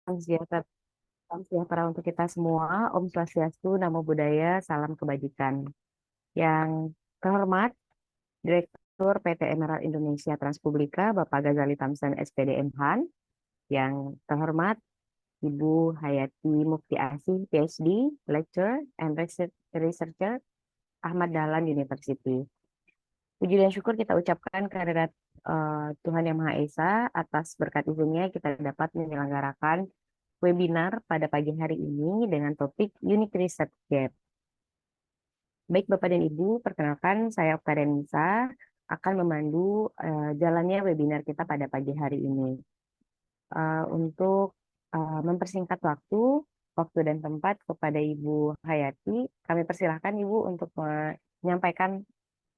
Salam sejahtera, salam sejahtera untuk kita semua. Om Swastiastu, Namo Buddhaya, salam kebajikan. Yang terhormat Direktur PT Emerald Indonesia Transpublika, Bapak Ghazali Tamsan SPD MHAN. Yang terhormat Ibu Hayati Mukti Asih, PhD, Lecturer and Researcher, Ahmad Dahlan University. Puji dan syukur kita ucapkan kehadirat Tuhan Yang Maha Esa atas berkat izinnya kita dapat menyelenggarakan webinar pada pagi hari ini dengan topik Unique Research Gap. Baik Bapak dan Ibu, perkenalkan saya Oktarian Nisa akan memandu jalannya webinar kita pada pagi hari ini. Untuk mempersingkat waktu dan tempat kepada Ibu Hayati, kami persilahkan Ibu untuk menyampaikan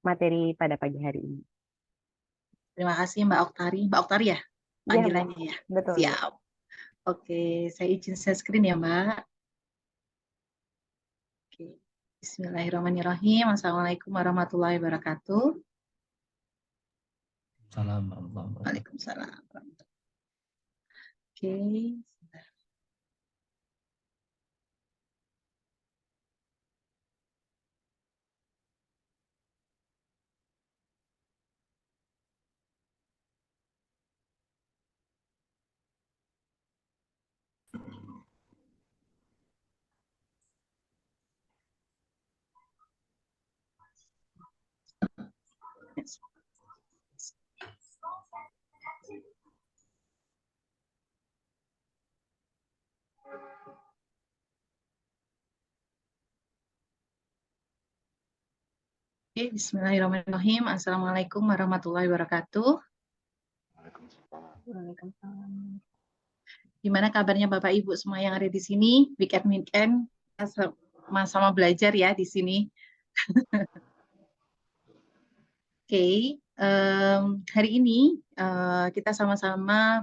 materi pada pagi hari ini. Terima kasih Mbak Oktari. Mbak Oktari ya Iya, Bu. panggilannya ya? Betul, Bu. Siap. Oke, saya izin share screen ya Mbak. Oke. Bismillahirrahmanirrahim. Assalamualaikum warahmatullahi wabarakatuh. Assalamualaikum. Waalaikumsalam. Oke. Oke, bismillahirrahmanirrahim. Assalamualaikum warahmatullahi wabarakatuh. Waalaikumsalam. Gimana kabarnya Bapak Ibu semua yang ada di sini? Weekend sama-sama belajar ya di sini. Oke, hari ini kita sama-sama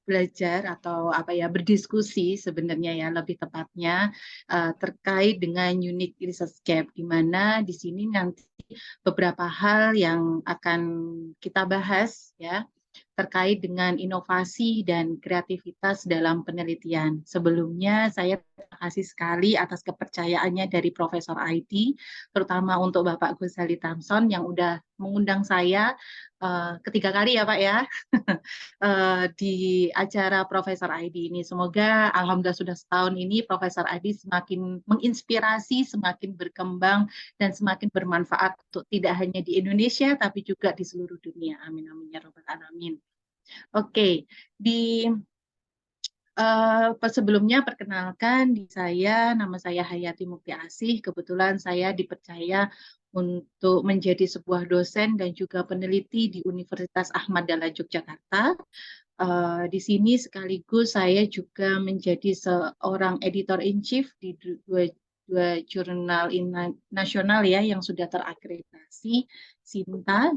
belajar atau berdiskusi sebenarnya ya lebih tepatnya terkait dengan unique research gap, di mana di sini nanti beberapa hal yang akan kita bahas ya terkait dengan inovasi dan kreativitas dalam penelitian. Sebelumnya saya terima kasih sekali atas kepercayaannya dari Profesor IT, terutama untuk Bapak Ghazali Tamson yang udah mengundang saya ketiga kali ya Pak ya di acara Profesor ID ini. Semoga alhamdulillah sudah setahun ini Profesor ID semakin menginspirasi, semakin berkembang dan semakin bermanfaat untuk tidak hanya di Indonesia tapi juga di seluruh dunia. Amin amin ya rabbal alamin. Oke, sebelumnya perkenalkan nama saya Hayati Mukti Asih. Kebetulan saya dipercaya untuk menjadi sebuah dosen dan juga peneliti di Universitas Ahmad Dahlan Yogyakarta. Di sini sekaligus saya juga menjadi seorang editor in chief di dua jurnal nasional ya yang sudah terakreditasi SINTA,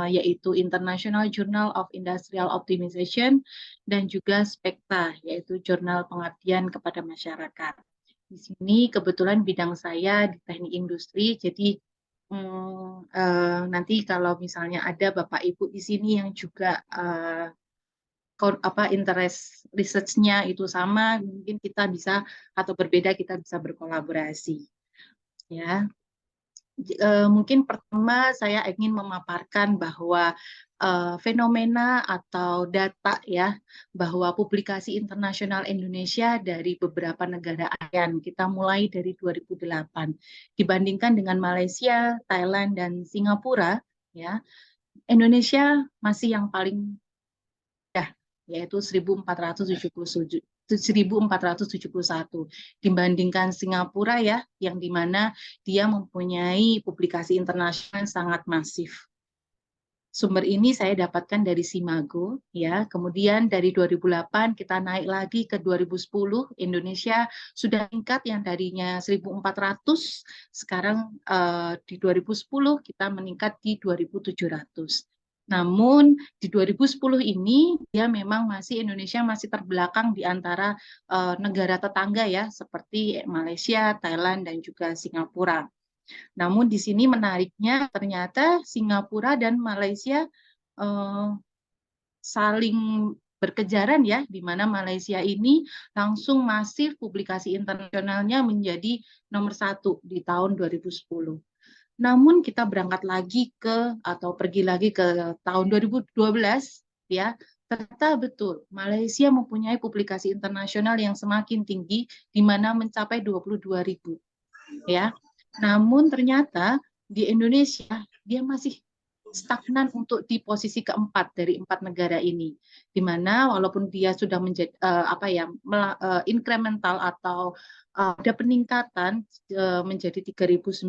yaitu International Journal of Industrial Optimization dan juga SPECTA, yaitu Jurnal Pengabdian kepada Masyarakat. Di sini kebetulan bidang saya di teknik industri, jadi nanti kalau misalnya ada Bapak Ibu di sini yang juga interest research-nya itu sama, mungkin kita bisa atau berbeda kita bisa berkolaborasi. Ya. Mungkin pertama saya ingin memaparkan bahwa fenomena atau data ya bahwa publikasi internasional Indonesia dari beberapa negara ASEAN, kita mulai dari 2008 dibandingkan dengan Malaysia, Thailand dan Singapura ya, Indonesia masih yang paling yaitu 1471 dibandingkan Singapura ya yang dimana dia mempunyai publikasi internasional sangat masif. Sumber ini saya dapatkan dari Simago ya. Kemudian dari 2008 kita naik lagi ke 2010, Indonesia sudah meningkat yang tadinya 1.400 sekarang di 2010 kita meningkat di 2.700. Namun di 2010 ini dia memang Indonesia masih terbelakang di antara negara tetangga ya seperti Malaysia, Thailand dan juga Singapura. Namun di sini menariknya ternyata Singapura dan Malaysia saling berkejaran ya, di mana Malaysia ini langsung masif publikasi internasionalnya menjadi nomor 1 di tahun 2010. Namun kita berangkat lagi atau pergi lagi ke tahun 2012 ya, ternyata betul Malaysia mempunyai publikasi internasional yang semakin tinggi di mana mencapai 22.000 ya. Namun ternyata di Indonesia dia masih stagnan untuk di posisi keempat dari 4 negara ini, di mana walaupun dia sudah menjadi incremental atau ada peningkatan menjadi 3.900,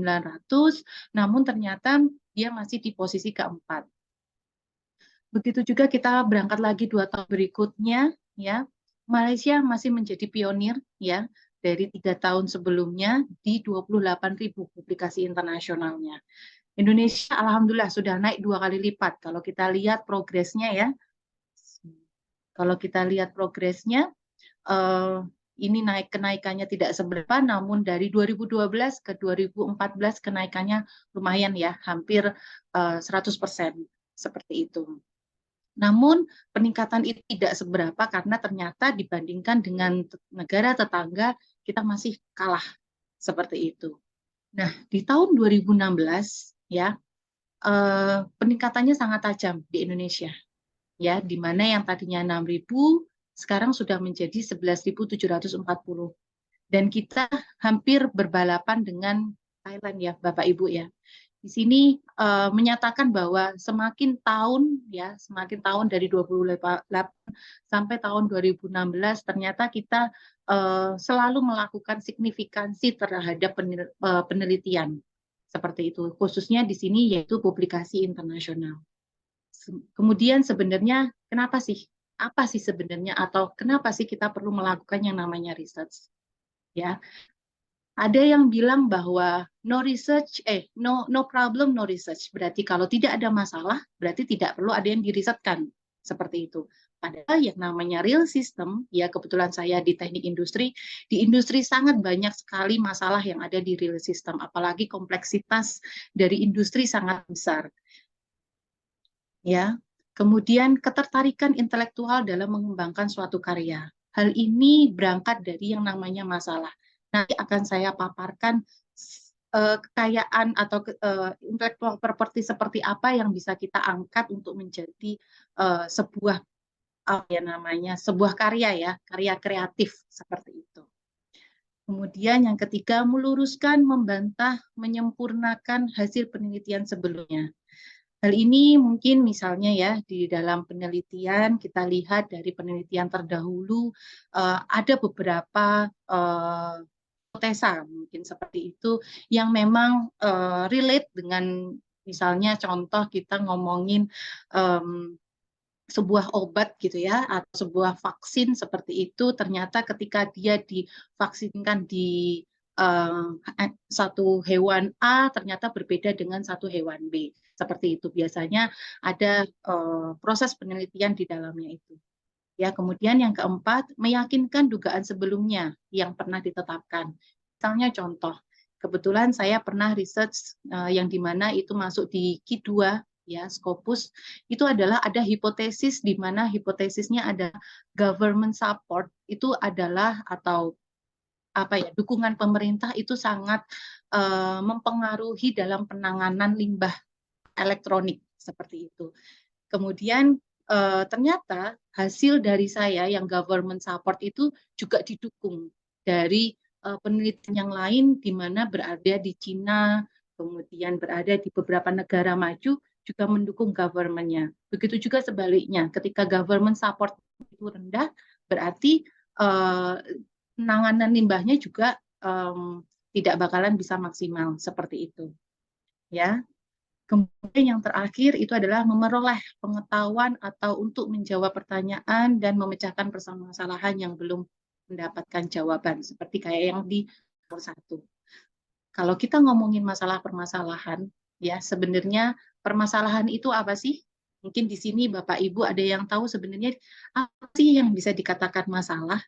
namun ternyata dia masih di posisi keempat. Begitu juga kita berangkat lagi 2 tahun berikutnya, ya Malaysia masih menjadi pionir ya dari 3 tahun sebelumnya di 28.000 publikasi internasionalnya. Indonesia alhamdulillah sudah naik 2 kali lipat kalau kita lihat progresnya ya. Kalau kita lihat progresnya, ini kenaikannya tidak seberapa, namun dari 2012 ke 2014 kenaikannya lumayan ya, hampir 100% seperti itu. Namun peningkatan itu tidak seberapa karena ternyata dibandingkan dengan negara tetangga kita masih kalah seperti itu. Nah, di tahun 2016 ya peningkatannya sangat tajam di Indonesia ya, di mana yang tadinya 6.000 sekarang sudah menjadi 11.740 dan kita hampir berbalapan dengan Thailand ya Bapak Ibu ya. Di sini menyatakan bahwa semakin tahun dari 28 sampai tahun 2016 ternyata kita selalu melakukan signifikansi terhadap penelitian seperti itu, khususnya di sini yaitu publikasi internasional. Kemudian sebenarnya apa sih sebenarnya atau kenapa sih kita perlu melakukan yang namanya research? Ya, ada yang bilang bahwa no problem, no research. Berarti kalau tidak ada masalah, berarti tidak perlu ada yang dirisetkan. Seperti itu. Padahal yang namanya real system, ya kebetulan saya di teknik industri, di industri sangat banyak sekali masalah yang ada di real system, apalagi kompleksitas dari industri sangat besar. Ya, kemudian ketertarikan intelektual dalam mengembangkan suatu karya. Hal ini berangkat dari yang namanya masalah. Nanti akan saya paparkan kekayaan atau intellectual property seperti apa yang bisa kita angkat untuk menjadi sebuah sebuah karya ya, karya kreatif seperti itu. Kemudian yang ketiga, meluruskan, membantah, menyempurnakan hasil penelitian sebelumnya. Hal ini mungkin misalnya ya di dalam penelitian kita lihat dari penelitian terdahulu ada beberapa hipotesa mungkin seperti itu yang memang relate dengan misalnya contoh kita ngomongin sebuah obat gitu ya atau sebuah vaksin seperti itu ternyata ketika dia divaksinkan di satu hewan A ternyata berbeda dengan satu hewan B seperti itu biasanya ada proses penelitian di dalamnya itu ya. Kemudian yang keempat, meyakinkan dugaan sebelumnya yang pernah ditetapkan. Misalnya contoh, kebetulan saya pernah research yang dimana itu masuk di Q2 ya, Scopus, itu adalah ada hipotesis di mana hipotesisnya ada government support itu adalah atau dukungan pemerintah itu sangat mempengaruhi dalam penanganan limbah elektronik seperti itu. Kemudian ternyata hasil dari saya yang government support itu juga didukung dari penelitian yang lain di mana berada di Cina, kemudian berada di beberapa negara maju juga mendukung government-nya. Begitu juga sebaliknya, ketika government support itu rendah, berarti penanganan limbahnya juga tidak bakalan bisa maksimal seperti itu. Ya. Kemudian yang terakhir itu adalah memperoleh pengetahuan atau untuk menjawab pertanyaan dan memecahkan permasalahan yang belum mendapatkan jawaban, seperti kayak yang di nomor 1. Kalau kita ngomongin masalah permasalahan, ya sebenarnya permasalahan itu apa sih? Mungkin di sini Bapak Ibu ada yang tahu sebenarnya apa sih yang bisa dikatakan masalah?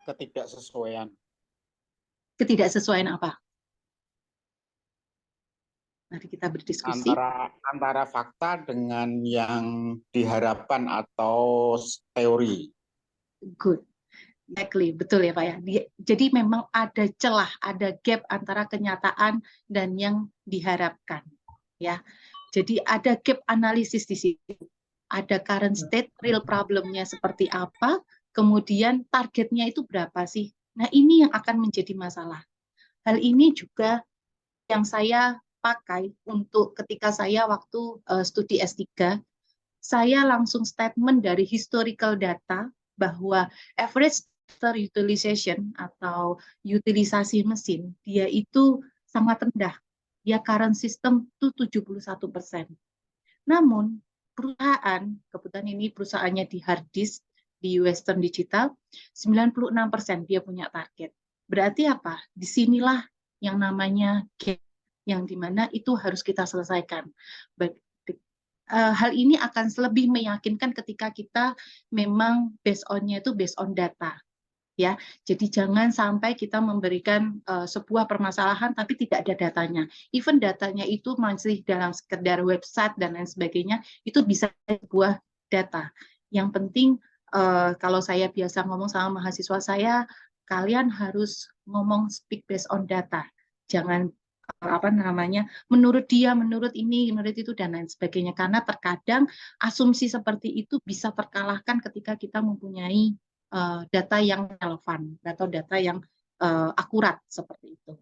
Ketidaksesuaian. Ketidaksesuaian apa? Mari kita berdiskusi. Antara fakta dengan yang diharapkan atau teori. Good. Exactly, betul ya Pak ya. Jadi memang ada celah, ada gap antara kenyataan dan yang diharapkan. Ya, jadi ada gap analisis di situ. Ada current state, real problemnya seperti apa, kemudian targetnya itu berapa sih? Nah ini yang akan menjadi masalah. Hal ini juga yang saya pakai untuk ketika saya waktu studi S3, saya langsung statement dari historical data bahwa average water utilization atau utilisasi mesin dia itu sangat rendah. Dia current system itu 71%. Namun perusahaan, kebetulan ini perusahaannya di hard disk di Western Digital, 96% dia punya target. Berarti apa? Disinilah yang namanya gap, yang dimana itu harus kita selesaikan. Hal ini akan lebih meyakinkan ketika kita memang based on-nya itu based on data. Ya, jadi jangan sampai kita memberikan sebuah permasalahan tapi tidak ada datanya. Even datanya itu masih dalam sekedar website dan lain sebagainya, itu bisa sebuah data. Yang penting kalau saya biasa ngomong sama mahasiswa saya, kalian harus ngomong speak based on data. Jangan menurut dia, menurut ini, menurut itu dan lain sebagainya. Karena terkadang asumsi seperti itu bisa terkalahkan ketika kita mempunyai data yang relevan atau data yang akurat seperti itu.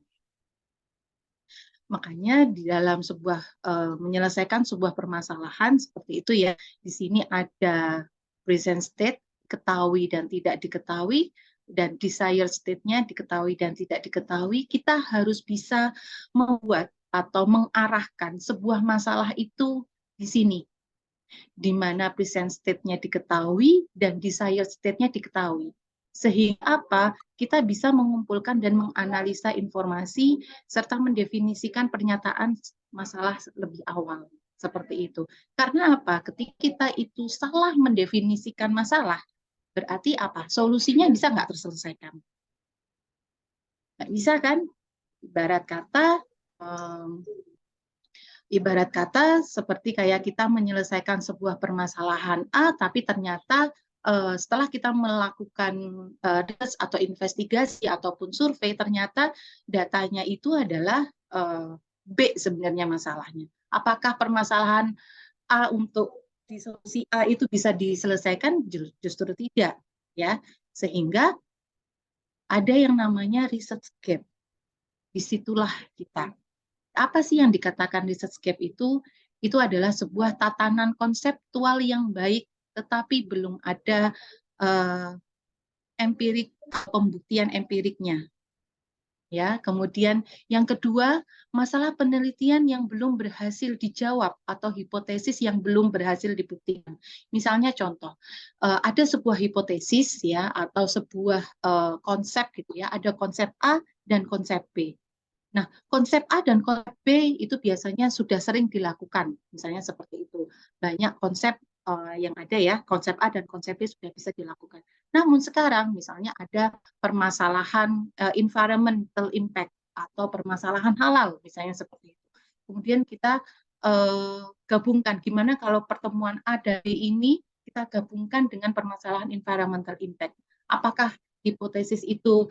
Makanya di dalam sebuah menyelesaikan sebuah permasalahan seperti itu ya, di sini ada present state, ketahui dan tidak diketahui, dan desired state-nya diketahui dan tidak diketahui. Kita harus bisa membuat atau mengarahkan sebuah masalah itu di sini, di mana present state-nya diketahui dan desired state-nya diketahui. Sehingga apa? Kita bisa mengumpulkan dan menganalisa informasi serta mendefinisikan pernyataan masalah lebih awal. Seperti itu. Karena apa? Ketika kita itu salah mendefinisikan masalah, berarti apa? Solusinya bisa nggak terselesaikan? Nggak bisa kan? Ibarat kata seperti kayak kita menyelesaikan sebuah permasalahan A, tapi ternyata setelah kita melakukan research atau investigasi ataupun survei, ternyata datanya itu adalah B sebenarnya masalahnya. Apakah permasalahan A untuk di solusi A itu bisa diselesaikan? Justru tidak, ya. Sehingga ada yang namanya research gap. Disitulah kita. Apa sih yang dikatakan research gap itu? Itu adalah sebuah tatanan konseptual yang baik, tetapi belum ada empirik, pembuktian empiriknya. Ya, kemudian yang kedua, masalah penelitian yang belum berhasil dijawab atau hipotesis yang belum berhasil dibuktikan. Misalnya contoh, ada sebuah hipotesis ya atau sebuah konsep gitu ya, ada konsep A dan konsep B. Nah, konsep A dan konsep B itu biasanya sudah sering dilakukan, misalnya seperti itu. Banyak konsep yang ada ya, konsep A dan konsep B sudah bisa dilakukan. Namun sekarang misalnya ada permasalahan environmental impact atau permasalahan halal, misalnya seperti itu. Kemudian kita gabungkan, gimana kalau pertemuan A dan B ini kita gabungkan dengan permasalahan environmental impact. Apakah hipotesis itu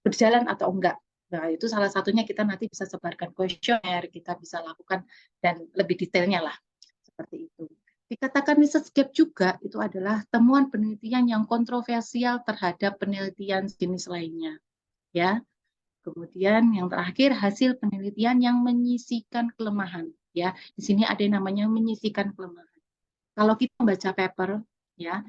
berjalan atau enggak? Nah, itu salah satunya kita nanti bisa sebarkan kuesioner, kita bisa lakukan dan lebih detailnya lah seperti itu. Dikatakan research gap juga itu adalah temuan penelitian yang kontroversial terhadap penelitian jenis lainnya. Ya. Kemudian yang terakhir hasil penelitian yang menyisikan kelemahan. Ya, di sini ada yang namanya menyisikan kelemahan. Kalau kita membaca paper, ya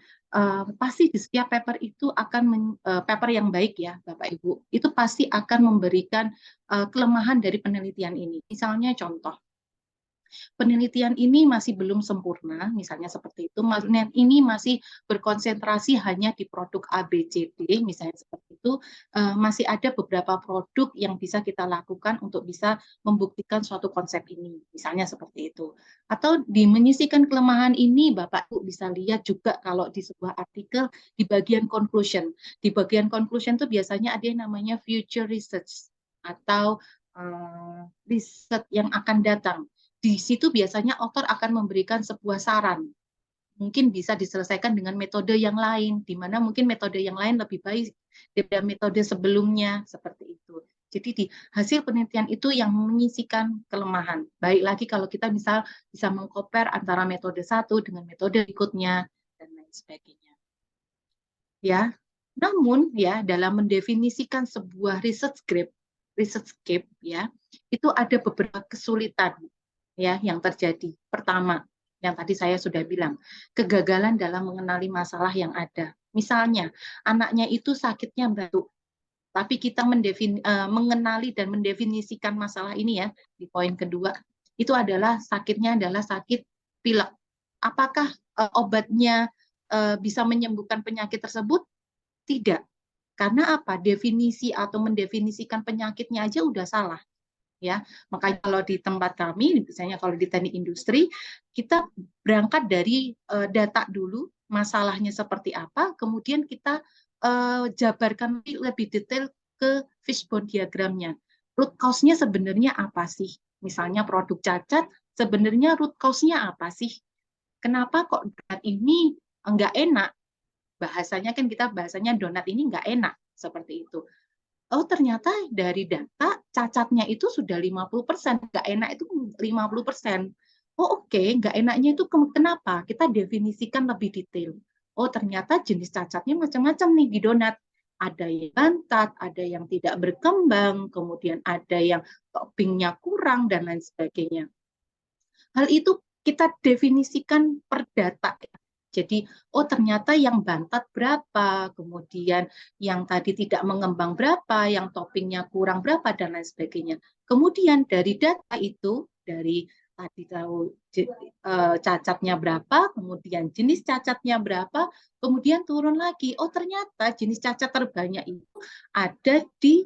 pasti di setiap paper itu akan paper yang baik ya, Bapak Ibu, itu pasti akan memberikan kelemahan dari penelitian ini. Misalnya contoh, penelitian ini masih belum sempurna, misalnya seperti itu, ini masih berkonsentrasi hanya di produk A, B, C, D, misalnya seperti itu, masih ada beberapa produk yang bisa kita lakukan untuk bisa membuktikan suatu konsep ini, misalnya seperti itu. Atau di menyisikan kelemahan ini, Bapak Ibu bisa lihat juga kalau di sebuah artikel, di bagian conclusion. Di bagian conclusion itu biasanya ada yang namanya future research, atau riset yang akan datang. Di situ biasanya author akan memberikan sebuah saran. Mungkin bisa diselesaikan dengan metode yang lain, di mana mungkin metode yang lain lebih baik daripada metode sebelumnya, seperti itu. Jadi di hasil penelitian itu yang mengisikan kelemahan. Baik lagi kalau kita misal bisa mengcompare antara metode satu dengan metode berikutnya dan lain sebagainya. Ya, namun ya dalam mendefinisikan sebuah research scape ya, itu ada beberapa kesulitan ya yang terjadi. Pertama, yang tadi saya sudah bilang, kegagalan dalam mengenali masalah yang ada. Misalnya, anaknya itu sakitnya batuk, tapi kita mengenali dan mendefinisikan masalah ini ya, di poin kedua, itu adalah sakitnya adalah sakit pilek. Apakah obatnya bisa menyembuhkan penyakit tersebut? Tidak. Karena apa? Definisi atau mendefinisikan penyakitnya aja udah salah. Ya, makanya kalau di tempat kami, misalnya kalau di teknik industri, kita berangkat dari data dulu, masalahnya seperti apa, kemudian kita jabarkan lebih detail ke fishbone diagramnya. Root cause-nya sebenarnya apa sih? Misalnya produk cacat, sebenarnya root cause-nya apa sih? Kenapa kok donat ini enggak enak? Bahasanya kan kita bahasanya donat ini enggak enak, seperti itu. Oh, ternyata dari data cacatnya itu sudah 50%, nggak enak itu 50%. Oh, oke, nggak enaknya itu kenapa? Kita definisikan lebih detail. Oh, ternyata jenis cacatnya macam-macam nih di donat. Ada yang bantat, ada yang tidak berkembang, kemudian ada yang toppingnya kurang, dan lain sebagainya. Hal itu kita definisikan per data. Jadi, oh ternyata yang bantat berapa, kemudian yang tadi tidak mengembang berapa, yang toppingnya kurang berapa, dan lain sebagainya. Kemudian dari data itu, dari tadi tahu cacatnya berapa, kemudian jenis cacatnya berapa, kemudian turun lagi. Oh ternyata jenis cacat terbanyak itu ada di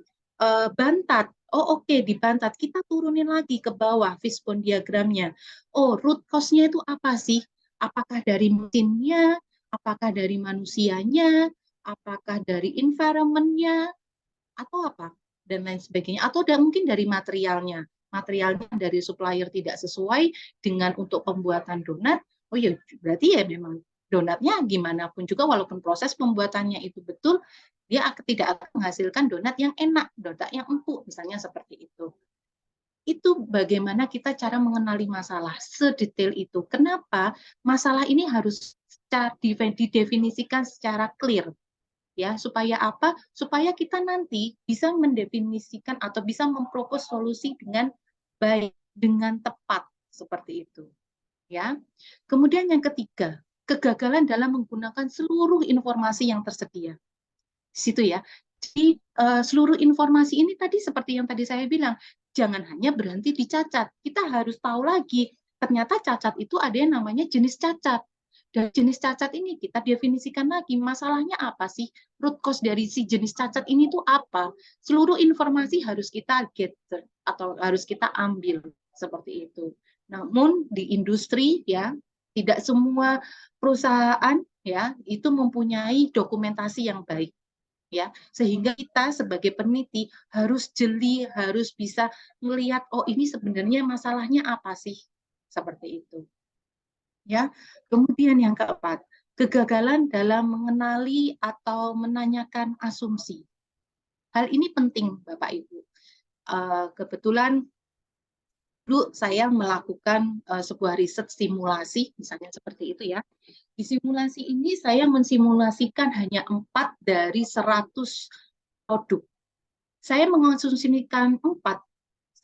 bantat. Oh oke, di bantat. Kita turunin lagi ke bawah fishbone diagramnya. Oh root cause-nya itu apa sih? Apakah dari mesinnya, apakah dari manusianya, apakah dari environment-nya, atau apa, dan lain sebagainya. Atau mungkin dari materialnya. Materialnya dari supplier tidak sesuai dengan untuk pembuatan donat, oh ya berarti ya memang donatnya gimana pun juga, walaupun proses pembuatannya itu betul, dia tidak akan menghasilkan donat yang enak, donat yang empuk, misalnya seperti itu. Itu bagaimana kita cara mengenali masalah sedetail itu. Kenapa masalah ini harus didefinisikan secara clear, ya, supaya apa? Supaya kita nanti bisa mendefinisikan atau bisa mempropos solusi dengan baik, dengan tepat, seperti itu, ya. Kemudian yang ketiga, kegagalan dalam menggunakan seluruh informasi yang tersedia. Di situ ya. Jadi seluruh informasi ini tadi seperti yang tadi saya bilang, jangan hanya berhenti di cacat. Kita harus tahu lagi, ternyata cacat itu ada yang namanya jenis cacat. Dan jenis cacat ini kita definisikan lagi, masalahnya apa sih? Root cause dari si jenis cacat ini tuh apa? Seluruh informasi harus kita gather atau harus kita ambil seperti itu. Namun di industri ya, tidak semua perusahaan ya itu mempunyai dokumentasi yang baik. Ya, sehingga kita sebagai peneliti harus jeli, harus bisa melihat, oh ini sebenarnya masalahnya apa sih, seperti itu. Ya, kemudian yang keempat, kegagalan dalam mengenali atau menanyakan asumsi. Hal ini penting, Bapak Ibu. Kebetulan dulu saya melakukan sebuah riset simulasi, misalnya seperti itu ya. Di simulasi ini saya mensimulasikan hanya 4 dari 100 produk. Saya mengonsumsikan 4.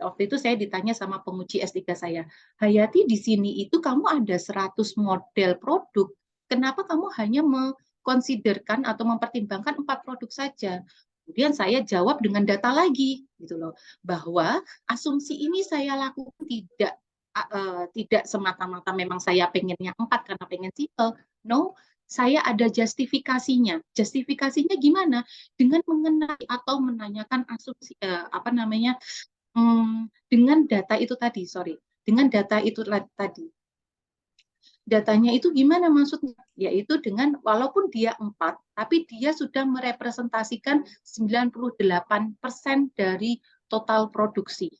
Waktu itu saya ditanya sama penguji S3 saya, Hayati di sini itu kamu ada 100 model produk, kenapa kamu hanya mengkonsiderkan atau mempertimbangkan 4 produk saja? Kemudian saya jawab dengan data lagi, gitu loh, bahwa asumsi ini saya lakukan tidak semata-mata memang saya pengennya 4 karena pengen simple, no, saya ada justifikasinya. Justifikasinya gimana? Dengan mengenai atau menanyakan asumsi dengan data itu tadi, dengan data itu tadi. Datanya itu gimana maksudnya? Yaitu dengan walaupun dia 4, tapi dia sudah merepresentasikan 98% dari total produksi.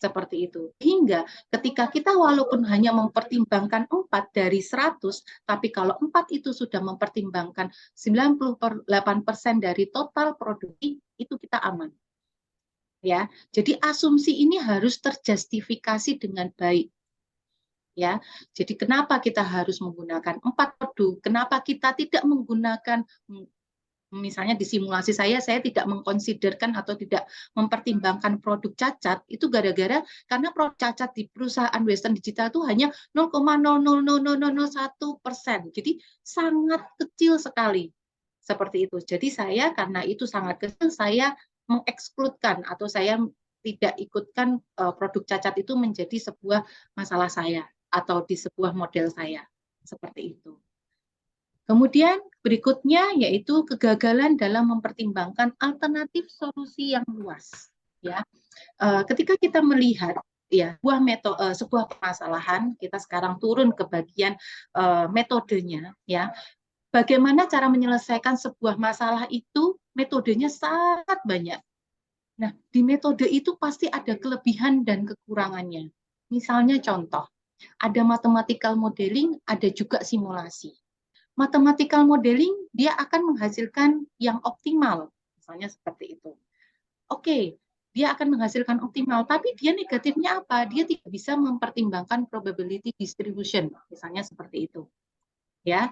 Seperti itu. Hingga ketika kita walaupun hanya mempertimbangkan 4 dari 100, tapi kalau 4 itu sudah mempertimbangkan 98% dari total produksi, itu kita aman. Ya, jadi asumsi ini harus terjustifikasi dengan baik. Ya, jadi kenapa kita harus menggunakan 4 produk? Kenapa kita tidak menggunakan, misalnya di simulasi saya tidak mengkonsiderkan atau tidak mempertimbangkan produk cacat, itu gara-gara karena produk cacat di perusahaan Western Digital itu hanya 0,000001%. Jadi sangat kecil sekali. Seperti itu. Jadi saya karena itu sangat kecil, saya mengekskludkan atau saya tidak ikutkan produk cacat itu menjadi sebuah masalah saya atau di sebuah model saya. Seperti itu. Kemudian berikutnya yaitu kegagalan dalam mempertimbangkan alternatif solusi yang luas. Ya, ketika kita melihat ya sebuah permasalahan, kita sekarang turun ke bagian metodenya. Ya, bagaimana cara menyelesaikan sebuah masalah itu metodenya sangat banyak. Nah, di metode itu pasti ada kelebihan dan kekurangannya. Misalnya contoh, ada mathematical modeling, ada juga simulasi. Mathematical modeling dia akan menghasilkan yang optimal, misalnya seperti itu. Oke, dia akan menghasilkan optimal, tapi dia negatifnya apa? Dia tidak bisa mempertimbangkan probability distribution, misalnya seperti itu. Ya.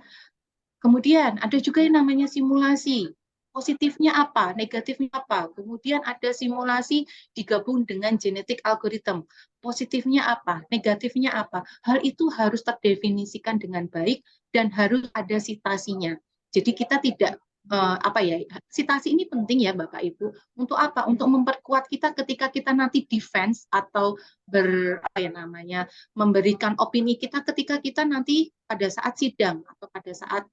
Kemudian ada juga yang namanya simulasi. Positifnya apa? Negatifnya apa? Kemudian ada simulasi digabung dengan genetic algorithm. Positifnya apa? Negatifnya apa? Hal itu harus terdefinisikan dengan baik dan harus ada citasinya. Jadi kita tidak citasi ini penting ya Bapak Ibu. Untuk apa? Untuk memperkuat kita ketika kita nanti defense atau memberikan opini kita ketika kita nanti pada saat sidang atau pada saat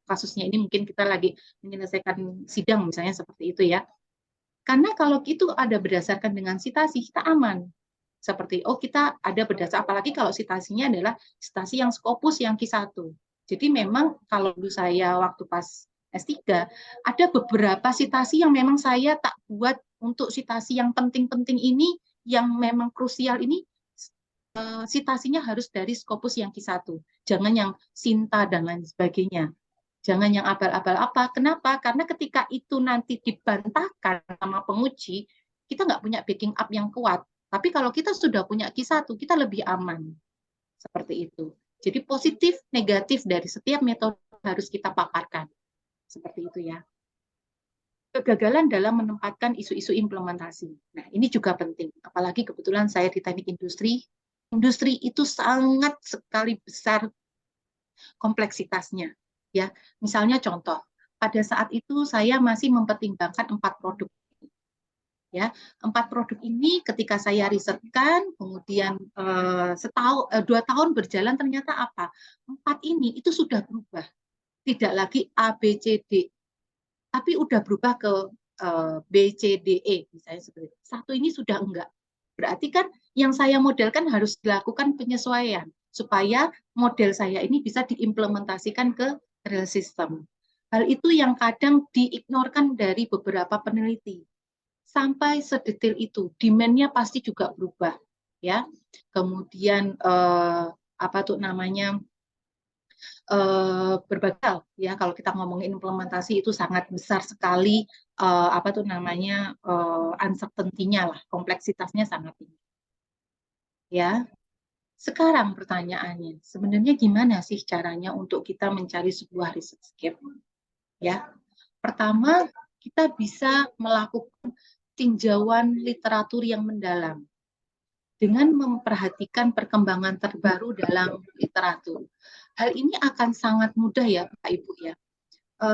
kasusnya ini mungkin kita lagi menyelesaikan sidang misalnya seperti itu ya. Karena kalau itu ada berdasarkan dengan citasi kita aman. Seperti kita ada berdasar, apalagi kalau citasinya adalah citasi yang Scopus yang Q1. Jadi memang kalau dulu saya waktu pas S3 ada beberapa citasi yang memang saya tak buat untuk citasi yang penting-penting ini, yang memang krusial ini, citasinya harus dari Scopus yang Q1. Jangan yang Sinta dan lain sebagainya. Jangan yang abal-abal apa. Kenapa? Karena ketika itu nanti dibantahkan sama penguji, kita nggak punya backing up yang kuat. Tapi kalau kita sudah punya Q1, kita lebih aman. Seperti itu. Jadi positif, negatif dari setiap metode harus kita paparkan. Seperti itu ya. Kegagalan dalam menempatkan isu-isu implementasi. Nah, ini juga penting. Apalagi kebetulan saya di teknik industri. Industri itu sangat sekali besar kompleksitasnya. Ya, misalnya contoh, pada saat itu saya masih mempertimbangkan 4 produk. Ya, 4 produk ini ketika saya risetkan, kemudian 2 tahun berjalan ternyata apa? 4 ini itu sudah berubah. Tidak lagi A, B, C, D. Tapi udah berubah ke B, C, D, E. Misalnya seperti itu. 1 ini sudah enggak. Berarti kan yang saya modelkan harus dilakukan penyesuaian. Supaya model saya ini bisa diimplementasikan ke real system. Hal itu yang kadang diignorkan dari beberapa peneliti. Sampai sedetail itu, demand-nya pasti juga berubah. Ya. Kemudian berbagai hal ya, kalau kita ngomongin implementasi itu sangat besar sekali uncertainty-nya lah, kompleksitasnya sangat tinggi. Ya. Sekarang pertanyaannya, sebenarnya gimana sih caranya untuk kita mencari sebuah researchscape? Ya. Pertama, kita bisa melakukan tinjauan literatur yang mendalam dengan memperhatikan perkembangan terbaru dalam literatur. Hal ini akan sangat mudah ya Bapak Ibu ya.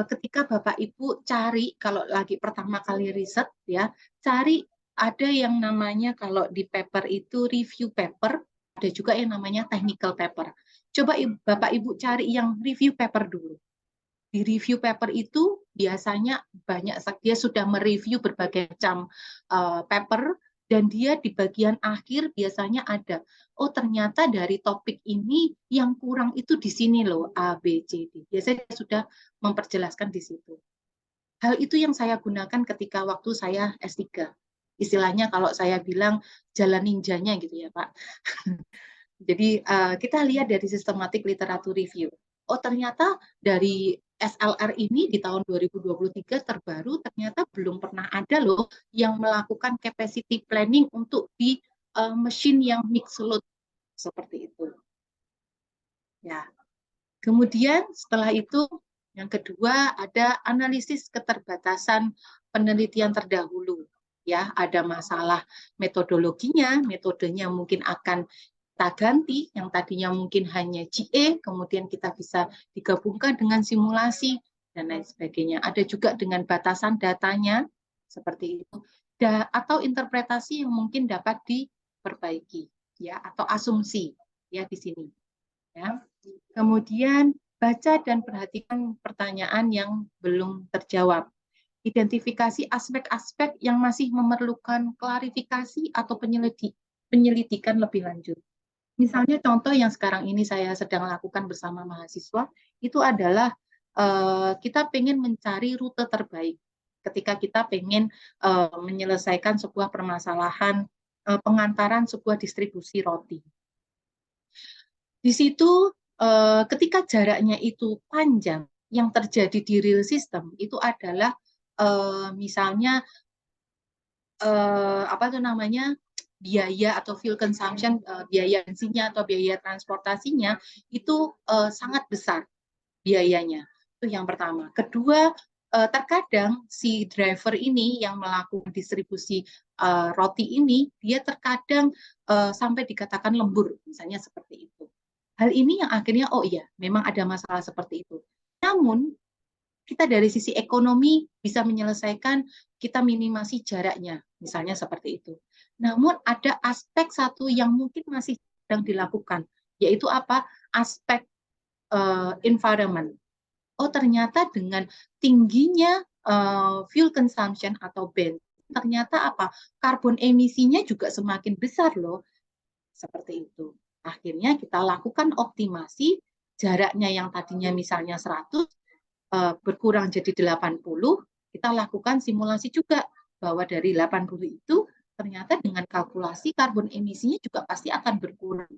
Ketika Bapak Ibu cari, kalau lagi pertama kali riset ya, cari ada yang namanya kalau di paper itu review paper, ada juga yang namanya technical paper. Coba Bapak Ibu cari yang review paper dulu. Di review paper itu biasanya dia sudah mereview berbagai macam paper, dan dia di bagian akhir biasanya ada, ternyata dari topik ini yang kurang itu di sini loh, A, B, C, D. Biasanya sudah memperjelaskan di situ. Hal itu yang saya gunakan ketika waktu saya S3. istilahnya kalau saya bilang jalan ninjanya gitu ya Pak. Jadi kita lihat dari systematic literature review. Oh ternyata dari SLR ini di tahun 2023 terbaru ternyata belum pernah ada loh yang melakukan capacity planning untuk di mesin yang mixed load seperti itu. Ya. Kemudian setelah itu yang kedua ada analisis keterbatasan penelitian terdahulu. Ya, ada masalah metodologinya, metodenya mungkin akan kita ganti, yang tadinya mungkin hanya GA, kemudian kita bisa digabungkan dengan simulasi dan lain sebagainya. Ada juga dengan batasan datanya seperti itu, atau interpretasi yang mungkin dapat diperbaiki, ya, atau asumsi, ya di sini. Ya. Kemudian baca dan perhatikan pertanyaan yang belum terjawab. Identifikasi aspek-aspek yang masih memerlukan klarifikasi atau penyelidikan lebih lanjut. Misalnya contoh yang sekarang ini saya sedang lakukan bersama mahasiswa, itu adalah kita pengen mencari rute terbaik ketika kita pengen menyelesaikan sebuah permasalahan pengantaran sebuah distribusi roti. Di situ ketika jaraknya itu panjang, yang terjadi di real system itu adalah misalnya apa itu namanya biaya atau fuel consumption, biaya bensinnya atau biaya transportasinya itu sangat besar biayanya. Itu yang pertama. Kedua, terkadang si driver ini yang melakukan distribusi roti ini, dia terkadang sampai dikatakan lembur, misalnya seperti itu. Hal ini yang akhirnya, oh iya, memang ada masalah seperti itu. Namun, kita dari sisi ekonomi bisa menyelesaikan, kita minimasi jaraknya, misalnya seperti itu. Namun, ada aspek satu yang mungkin masih sedang dilakukan, yaitu apa? Aspek environment. Oh, ternyata dengan tingginya fuel consumption atau bensin, ternyata apa? Karbon emisinya juga semakin besar loh. Seperti itu. Akhirnya kita lakukan optimasi, jaraknya yang tadinya misalnya 100 berkurang jadi 80, kita lakukan simulasi juga bahwa dari 80 itu ternyata dengan kalkulasi karbon emisinya juga pasti akan berkurang.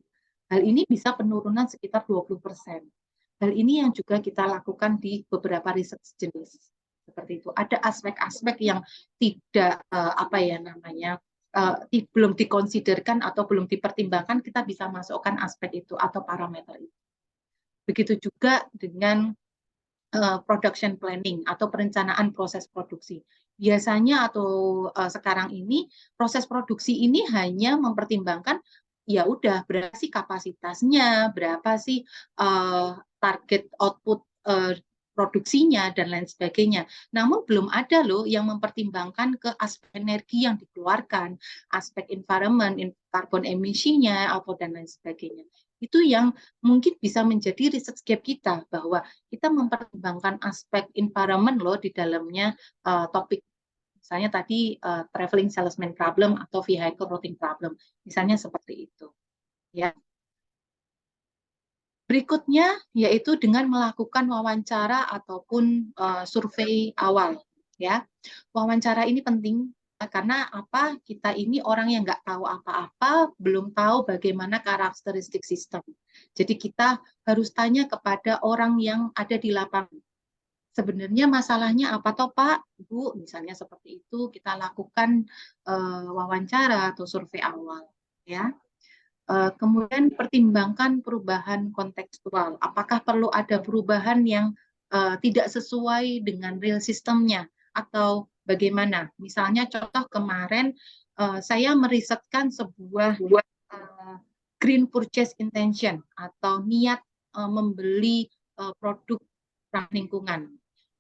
Hal ini bisa penurunan sekitar 20%. Hal ini yang juga kita lakukan di beberapa riset jenis. Seperti itu. Ada aspek-aspek yang tidak belum dikonsiderkan atau belum dipertimbangkan, kita bisa masukkan aspek itu atau parameter itu. Begitu juga dengan production planning atau perencanaan proses produksi. Biasanya atau sekarang ini proses produksi ini hanya mempertimbangkan ya udah berapa sih kapasitasnya, berapa sih target output produksinya dan lain sebagainya. Namun belum ada loh yang mempertimbangkan ke aspek energi yang dikeluarkan, aspek environment, karbon emisinya, atau dan lain sebagainya. Itu yang mungkin bisa menjadi research gap kita, bahwa kita mempertimbangkan aspek environment loh di dalamnya topik. Misalnya tadi traveling salesman problem atau vehicle routing problem, misalnya seperti itu. Ya. Berikutnya yaitu dengan melakukan wawancara ataupun survei awal. Ya, wawancara ini penting karena apa? Kita ini orang yang nggak tahu apa-apa, belum tahu bagaimana karakteristik sistem. Jadi kita harus tanya kepada orang yang ada di lapangan. Sebenarnya masalahnya apa toh Pak, Bu? Misalnya seperti itu, kita lakukan wawancara atau survei awal. Ya. Kemudian pertimbangkan perubahan kontekstual. Apakah perlu ada perubahan yang tidak sesuai dengan real sistemnya atau bagaimana? Misalnya contoh kemarin saya merisetkan sebuah green purchase intention atau niat membeli produk ramah lingkungan.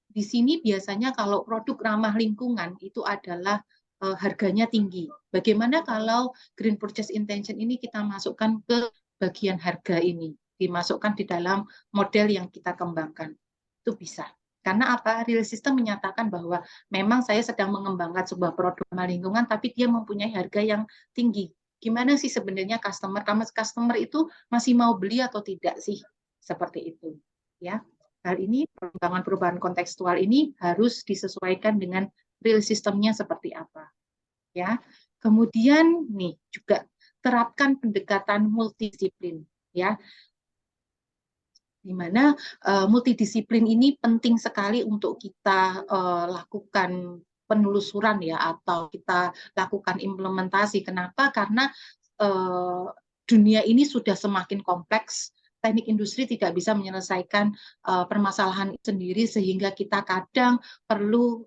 Di sini biasanya kalau produk ramah lingkungan itu adalah harganya tinggi. Bagaimana kalau green purchase intention ini kita masukkan ke bagian harga ini, dimasukkan di dalam model yang kita kembangkan? Itu bisa. Karena apa? Real system menyatakan bahwa memang saya sedang mengembangkan sebuah produk ramah lingkungan, tapi dia mempunyai harga yang tinggi. Gimana sih sebenarnya customer itu masih mau beli atau tidak sih? Seperti itu. Ya. Hal ini, perubahan kontekstual ini harus disesuaikan dengan real sistemnya seperti apa. ya. Kemudian nih juga terapkan pendekatan multidisiplin, ya, di mana multidisiplin ini penting sekali untuk kita lakukan penelusuran ya, atau kita lakukan implementasi. Kenapa? Karena dunia ini sudah semakin kompleks. Teknik industri tidak bisa menyelesaikan permasalahan sendiri, sehingga kita kadang perlu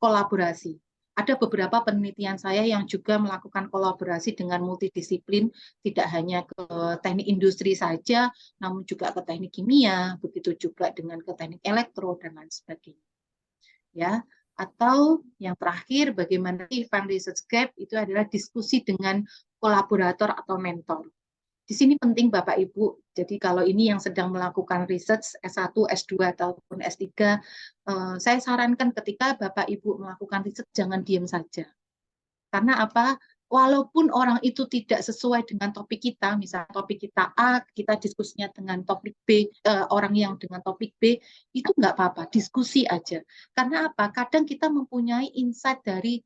kolaborasi. Ada beberapa penelitian saya yang juga melakukan kolaborasi dengan multidisiplin, tidak hanya ke teknik industri saja, namun juga ke teknik kimia, begitu juga dengan ke teknik elektro dan lain sebagainya. Ya, atau yang terakhir, bagaimana Fund Research Gap itu adalah diskusi dengan kolaborator atau mentor. Di sini penting Bapak Ibu, jadi kalau ini yang sedang melakukan research S1, S2, ataupun S3, saya sarankan ketika Bapak Ibu melakukan research, jangan diam saja. Karena apa? Walaupun orang itu tidak sesuai dengan topik kita, misalnya topik kita A, kita diskusinya dengan topik B, orang yang dengan topik B, itu nggak apa-apa, diskusi aja. Karena apa? Kadang kita mempunyai insight dari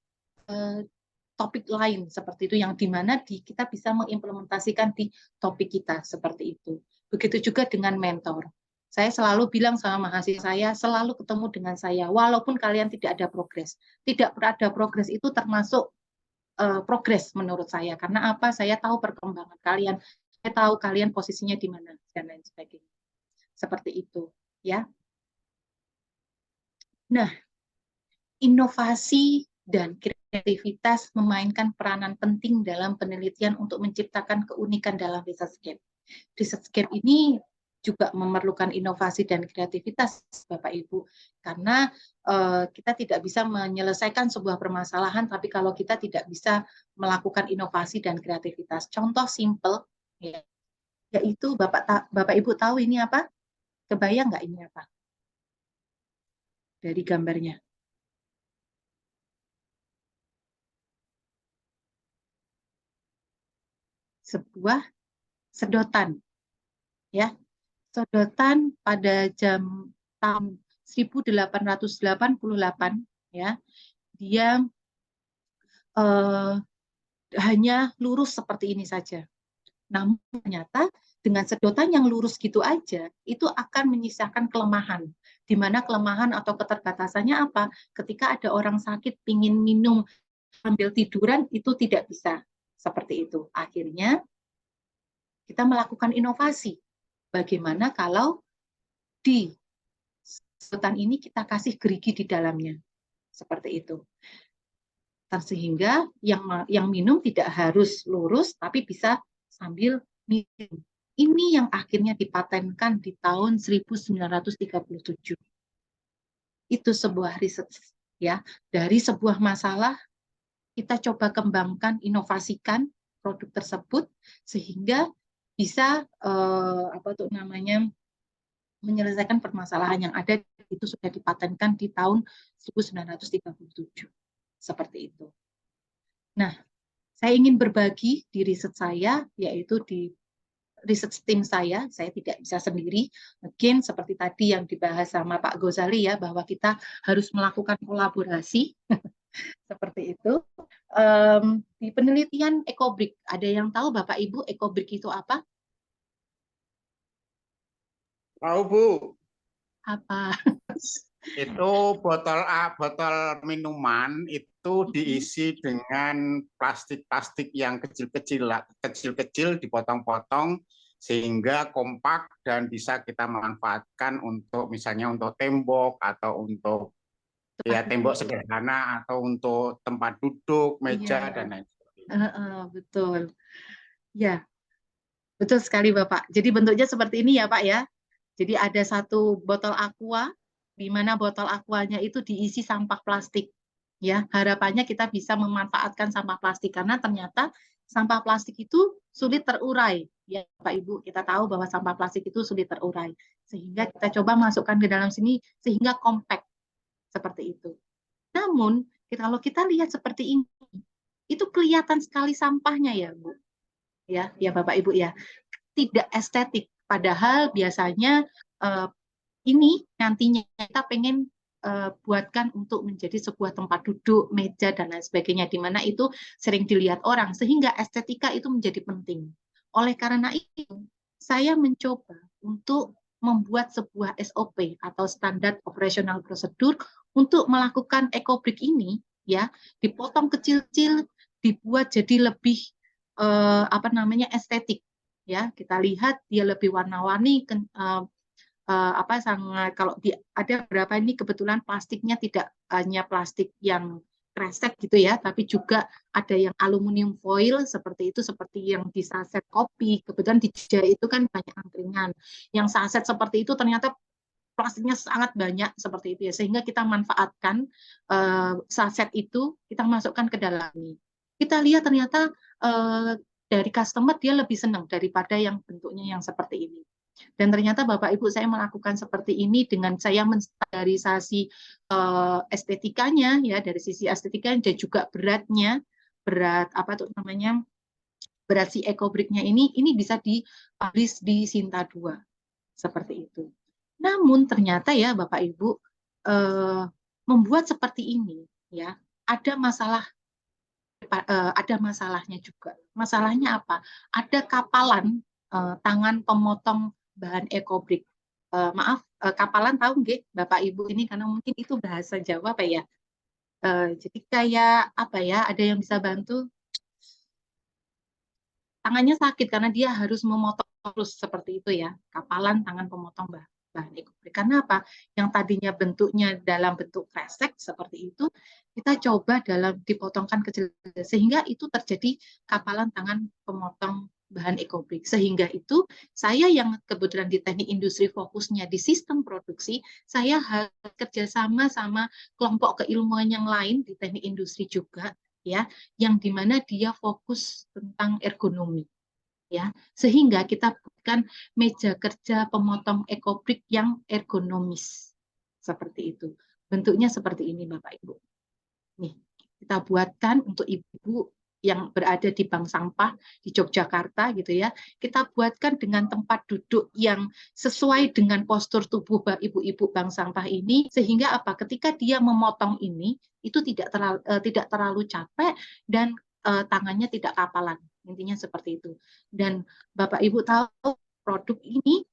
topik lain seperti itu, yang dimana kita bisa mengimplementasikan di topik kita seperti itu. Begitu juga dengan mentor. Saya selalu bilang sama mahasiswa saya, selalu ketemu dengan saya, walaupun kalian tidak ada progres. Tidak ada progres itu termasuk progres menurut saya. Karena apa? Saya tahu perkembangan kalian, saya tahu kalian posisinya di mana dan lain sebagainya. Seperti itu, ya. Nah, inovasi dan kreativitas memainkan peranan penting dalam penelitian untuk menciptakan keunikan dalam research gap. Research gap ini juga memerlukan inovasi dan kreativitas, Bapak Ibu, karena kita tidak bisa menyelesaikan sebuah permasalahan tapi kalau kita tidak bisa melakukan inovasi dan kreativitas. Contoh simple, ya, yaitu Bapak Ibu tahu ini apa? Kebayang nggak ini apa? Dari gambarnya. Sebuah sedotan, ya, sedotan pada tahun 1888, ya, dia hanya lurus seperti ini saja. Namun ternyata dengan sedotan yang lurus gitu aja, itu akan menyisakan kelemahan. Di mana kelemahan atau keterbatasannya apa? Ketika ada orang sakit ingin minum sambil tiduran, itu tidak bisa. Seperti itu. Akhirnya kita melakukan inovasi. Bagaimana kalau di sedotan ini kita kasih gerigi di dalamnya. Seperti itu. Sehingga yang minum tidak harus lurus, tapi bisa sambil minum. Ini yang akhirnya dipatenkan di tahun 1937. Itu sebuah riset, ya. Dari sebuah masalah kita coba kembangkan, inovasikan produk tersebut sehingga bisa menyelesaikan permasalahan yang ada. Itu sudah dipatenkan di tahun 1937. Seperti itu. Nah, saya ingin berbagi di riset saya, yaitu di riset tim saya tidak bisa sendiri. Mungkin seperti tadi yang dibahas sama Pak Ghazali ya, bahwa kita harus melakukan kolaborasi. Seperti itu. Di penelitian EcoBrick, ada yang tahu Bapak Ibu EcoBrick itu apa? Tahu Bu. Apa? Itu botol minuman itu diisi dengan plastik-plastik yang kecil-kecil dipotong-potong sehingga kompak dan bisa kita manfaatkan untuk misalnya untuk tembok atau untuk tembok sederhana atau untuk tempat duduk, meja dan lain sebagainya. Betul. Ya, betul sekali Bapak. Jadi bentuknya seperti ini ya Pak ya. Jadi ada satu botol aqua, di mana botol aquanya itu diisi sampah plastik. Ya, harapannya kita bisa memanfaatkan sampah plastik karena ternyata sampah plastik itu sulit terurai. Ya, Pak Ibu, kita tahu bahwa sampah plastik itu sulit terurai. Sehingga kita coba masukkan ke dalam sini sehingga compact seperti itu. Namun, kalau kita lihat seperti ini, itu kelihatan sekali sampahnya ya, Bu. Ya Bapak Ibu ya. Tidak estetik. Padahal biasanya ini nantinya kita pengen buatkan untuk menjadi sebuah tempat duduk, meja, dan lain sebagainya, di mana itu sering dilihat orang, sehingga estetika itu menjadi penting. Oleh karena itu, saya mencoba untuk membuat sebuah SOP atau standar operational procedure untuk melakukan eco-brick ini, ya, dipotong kecil-kecil, dibuat jadi lebih estetik, ya. Kita lihat dia lebih warna-warni, sangat, kalau ada beberapa ini kebetulan plastiknya tidak hanya plastik yang kresek gitu ya, tapi juga ada yang aluminium foil seperti itu, seperti yang di saset kopi. Kebetulan di Jogja itu kan banyak angkringan. Yang saset seperti itu ternyata plastiknya sangat banyak seperti itu ya, sehingga kita manfaatkan saset itu, kita masukkan ke dalam ini. Kita lihat ternyata dari customer dia lebih senang daripada yang bentuknya yang seperti ini. Dan ternyata Bapak Ibu, saya melakukan seperti ini dengan saya menstandarisasi estetikanya, ya, dari sisi estetikanya dan juga beratnya, berat si eco-brick-nya ini bisa dipublish di Sinta 2 seperti itu. Namun ternyata ya Bapak Ibu, membuat seperti ini, ya, ada masalahnya juga. Masalahnya apa? Ada kapalan tangan pemotong bahan eco-brick. Kapalan tahu nggih Bapak Ibu ini, karena mungkin itu bahasa Jawa Pak ya. Jadi kayak apa ya? Ada yang bisa bantu? Tangannya sakit karena dia harus memotong terus seperti itu ya. Kapalan tangan pemotong bahan eco-brick. Karena apa? Yang tadinya bentuknya dalam bentuk kresek seperti itu, kita coba dipotongkan kecil sehingga itu terjadi kapalan tangan pemotong bahan eco-brick. Sehingga itu saya yang kebetulan di teknik industri fokusnya di sistem produksi, saya harus kerjasama sama kelompok keilmuan yang lain di teknik industri juga, ya, yang dimana dia fokus tentang ergonomi, ya, sehingga kita buatkan meja kerja pemotong eco-brick yang ergonomis seperti itu. Bentuknya seperti ini Bapak Ibu. Nih, kita buatkan untuk ibu yang berada di bank sampah di Yogyakarta gitu ya. Kita buatkan dengan tempat duduk yang sesuai dengan postur tubuh ibu-ibu bank sampah ini, sehingga apa? Ketika dia memotong ini itu tidak terlalu capek dan tangannya tidak kapalan. Intinya seperti itu. Dan Bapak Ibu tahu produk ini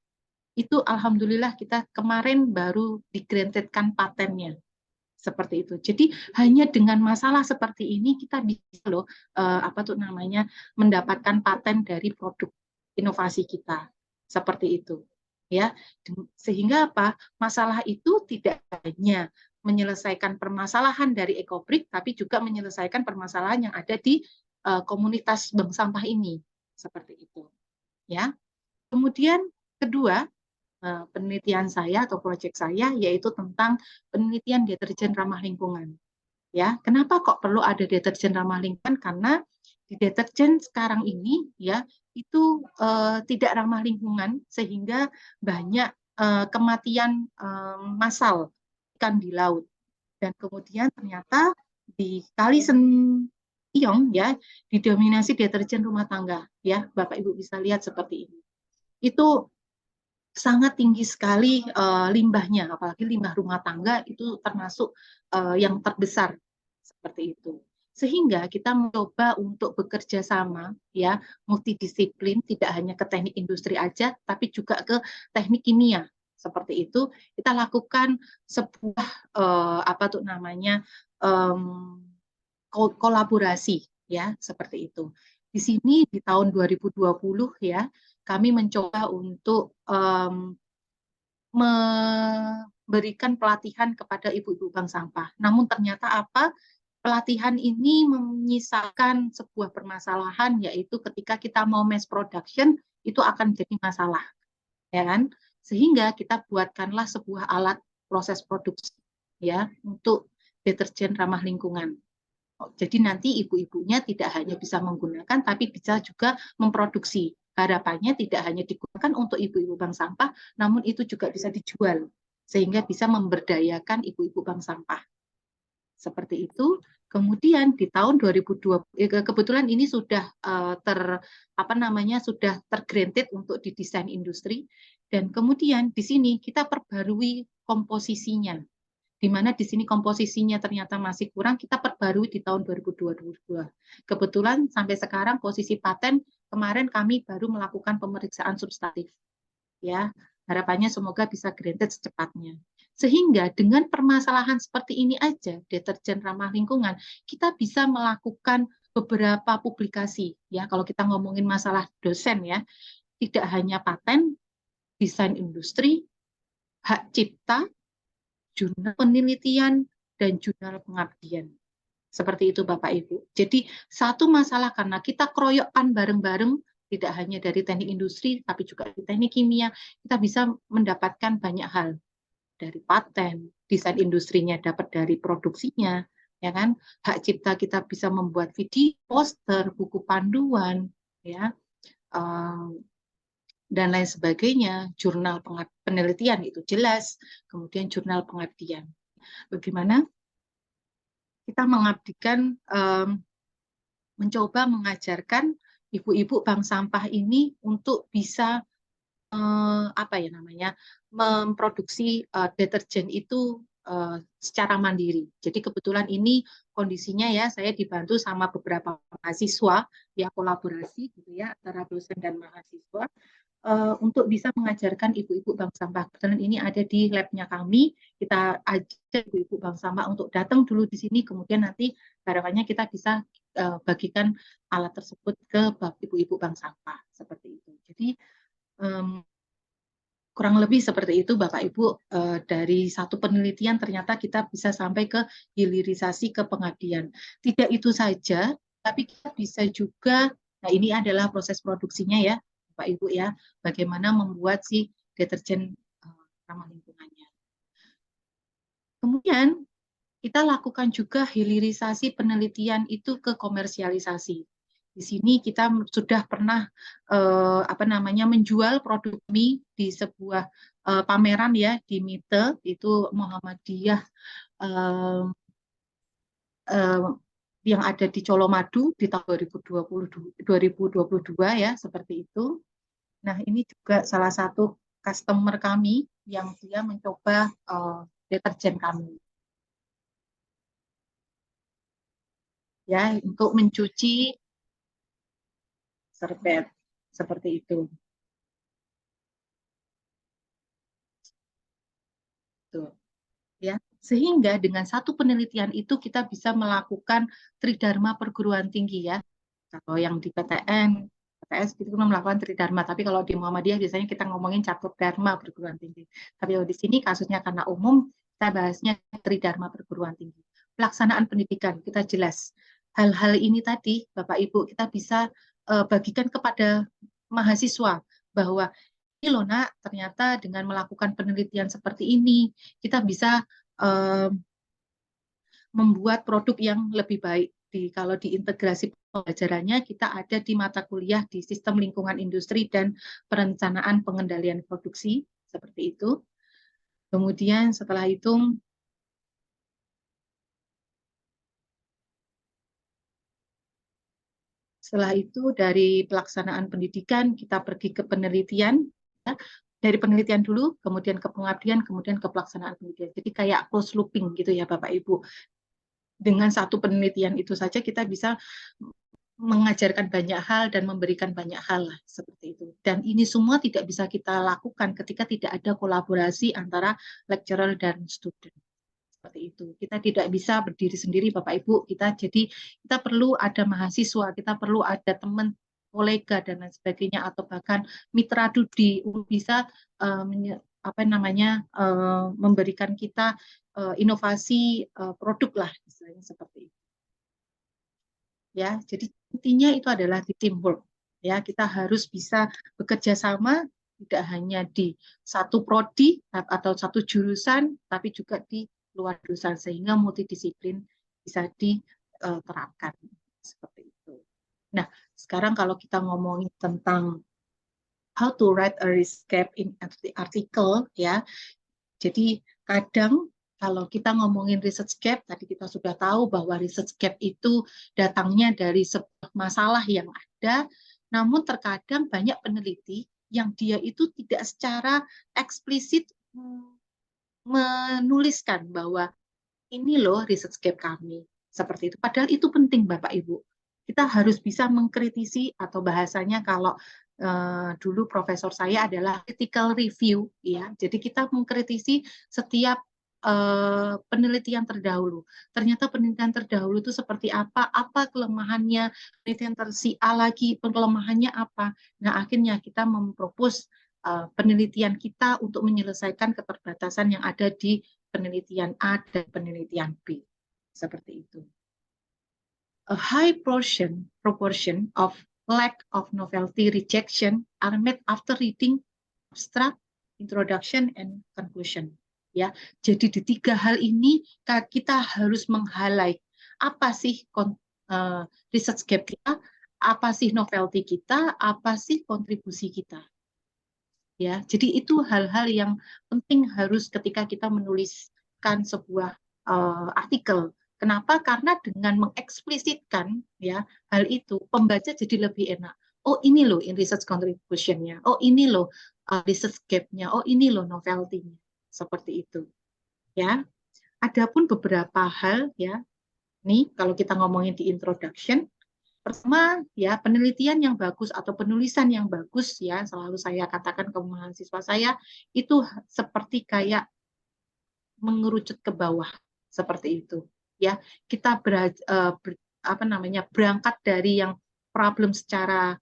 itu alhamdulillah kita kemarin baru di-grantedkan patennya. Seperti itu. Jadi hanya dengan masalah seperti ini kita bisa loh mendapatkan paten dari produk inovasi kita. Seperti itu. Ya. Sehingga apa? Masalah itu tidak hanya menyelesaikan permasalahan dari eco-brick, tapi juga menyelesaikan permasalahan yang ada di komunitas bank sampah ini. Seperti itu. Ya. Kemudian kedua, penelitian saya atau proyek saya yaitu tentang penelitian deterjen ramah lingkungan. Ya, kenapa kok perlu ada deterjen ramah lingkungan? Karena di deterjen sekarang ini ya itu tidak ramah lingkungan sehingga banyak kematian massal ikan di laut. Dan kemudian ternyata di Kali Sentiong ya didominasi deterjen rumah tangga ya, Bapak Ibu bisa lihat seperti ini. Itu sangat tinggi sekali limbahnya, apalagi limbah rumah tangga itu termasuk yang terbesar seperti itu. Sehingga kita mencoba untuk bekerja sama, ya, multidisiplin, tidak hanya ke teknik industri aja, tapi juga ke teknik kimia. Seperti itu, kita lakukan sebuah kolaborasi, ya, seperti itu. Di sini di tahun 2020 ya, kami mencoba untuk memberikan pelatihan kepada ibu-ibu bank sampah. Namun ternyata apa? Pelatihan ini menyisakan sebuah permasalahan, yaitu ketika kita mau mass production itu akan jadi masalah, ya kan? Sehingga kita buatkanlah sebuah alat proses produksi, ya, untuk deterjen ramah lingkungan. Jadi nanti ibu-ibunya tidak hanya bisa menggunakan, tapi bisa juga memproduksi. Harapannya tidak hanya digunakan untuk ibu-ibu bank sampah, namun itu juga bisa dijual, sehingga bisa memberdayakan ibu-ibu bank sampah. Seperti itu. Kemudian di tahun 2020, kebetulan ini sudah sudah tergranted untuk didesain industri, dan kemudian di sini kita perbarui komposisinya. di mana di sini komposisinya ternyata masih kurang, kita perbarui di tahun 2022. Kebetulan sampai sekarang posisi paten kemarin kami baru melakukan pemeriksaan substantif. Ya, harapannya semoga bisa granted secepatnya. Sehingga dengan permasalahan seperti ini aja, deterjen ramah lingkungan, kita bisa melakukan beberapa publikasi. Ya, kalau kita ngomongin masalah dosen ya, tidak hanya paten, desain industri, hak cipta, jurnal penelitian, dan jurnal pengabdian. Seperti itu Bapak Ibu. Jadi satu masalah karena kita keroyokan bareng-bareng, tidak hanya dari teknik industri, tapi juga di teknik kimia, kita bisa mendapatkan banyak hal. Dari paten, desain industrinya dapat dari produksinya, ya kan? Hak cipta kita bisa membuat video, poster, buku panduan, ya, dan lain sebagainya. Jurnal penelitian itu jelas, kemudian jurnal pengabdian. Bagaimana kita mengabdikan, mencoba mengajarkan ibu-ibu bank sampah ini untuk bisa memproduksi deterjen itu secara mandiri. Jadi kebetulan ini kondisinya ya, saya dibantu sama beberapa mahasiswa ya, kolaborasi gitu ya antara dosen dan mahasiswa untuk bisa mengajarkan ibu-ibu bank sampah. Kebetulan ini ada di labnya kami, kita ajak ibu-ibu bank sampah untuk datang dulu di sini, kemudian nanti harapannya kita bisa bagikan alat tersebut ke ibu-ibu bank sampah seperti itu. Jadi kurang lebih seperti itu Bapak Ibu, dari satu penelitian ternyata kita bisa sampai ke hilirisasi ke pengabdian. Tidak itu saja, tapi kita bisa juga, nah ini adalah proses produksinya ya Bapak Ibu ya, bagaimana membuat si deterjen ramah lingkungannya. Kemudian kita lakukan juga hilirisasi penelitian itu ke komersialisasi. Di sini kita sudah pernah menjual produk mie di sebuah pameran ya di MITE, itu Muhammadiyah yang ada di Colomadu di tahun 2022 ya, seperti itu. Nah, ini juga salah satu customer kami yang dia mencoba deterjen kami. Ya, untuk mencuci serbet seperti itu. Tuh. Ya, sehingga dengan satu penelitian itu kita bisa melakukan tridharma perguruan tinggi ya. Kalau yang di PTN, PTS itu melakukan tridharma, tapi kalau di Muhammadiyah biasanya kita ngomongin cakup dharma perguruan tinggi. Tapi di sini kasusnya karena umum, kita bahasnya tridharma perguruan tinggi. Pelaksanaan pendidikan kita jelas. Hal-hal ini tadi Bapak Ibu kita bisa bagikan kepada mahasiswa bahwa ini loh nak, ternyata dengan melakukan penelitian seperti ini kita bisa membuat produk yang lebih baik. Kalau diintegrasi pembelajarannya kita ada di mata kuliah di sistem lingkungan industri dan perencanaan pengendalian produksi seperti itu. Kemudian setelah itu dari pelaksanaan pendidikan kita pergi ke penelitian, ya. Dari penelitian dulu, kemudian ke pengabdian, kemudian ke pelaksanaan penelitian. Jadi kayak close looping gitu ya Bapak Ibu. Dengan satu penelitian itu saja kita bisa mengajarkan banyak hal dan memberikan banyak hal seperti itu. Dan ini semua tidak bisa kita lakukan ketika tidak ada kolaborasi antara lecturer dan student. Seperti itu. Kita tidak bisa berdiri sendiri Bapak Ibu. Kita perlu ada mahasiswa, kita perlu ada teman kolega dan lain sebagainya, atau bahkan mitra studi bisa memberikan kita inovasi produk lah, istilahnya seperti itu. Ya, jadi intinya itu adalah di teamwork. Ya, kita harus bisa bekerja sama tidak hanya di satu prodi atau satu jurusan, tapi juga di luar jurusan sehingga multidisiplin bisa diterapkan seperti itu. Nah, sekarang kalau kita ngomongin tentang how to write a RISCAP in article, ya, jadi kadang kalau kita ngomongin research gap, tadi kita sudah tahu bahwa research gap itu datangnya dari sebuah masalah yang ada, namun terkadang banyak peneliti yang dia itu tidak secara eksplisit menuliskan bahwa ini loh research gap kami, seperti itu. Padahal itu penting Bapak Ibu. Kita harus bisa mengkritisi, atau bahasanya kalau dulu profesor saya adalah critical review, ya. Jadi kita mengkritisi setiap penelitian terdahulu. Ternyata penelitian terdahulu itu seperti apa kelemahannya, penelitian si A lagi kelemahannya apa. Nah, akhirnya kita mempropos penelitian kita untuk menyelesaikan keterbatasan yang ada di penelitian A dan penelitian B. Seperti itu. A high proportion of lack of novelty rejection are made after reading abstract, introduction, and conclusion. Ya, jadi di 3 hal ini kita harus meng-highlight apa sih research gap kita, apa sih novelty kita, apa sih kontribusi kita. Ya, jadi itu hal-hal yang penting harus ketika kita menuliskan sebuah artikel. Kenapa? Karena dengan mengeksplisitkan ya hal itu, pembaca jadi lebih enak. Oh, ini loh in research contribution-nya. Oh, ini loh research gap-nya. Oh, ini loh novelty-nya. Seperti itu. Ya. Adapun beberapa hal ya. Nih, kalau kita ngomongin di introduction, pertama, ya penelitian yang bagus atau penulisan yang bagus, ya selalu saya katakan ke mahasiswa saya, itu seperti kayak mengerucut ke bawah, seperti itu. Ya, kita berangkat dari yang problem secara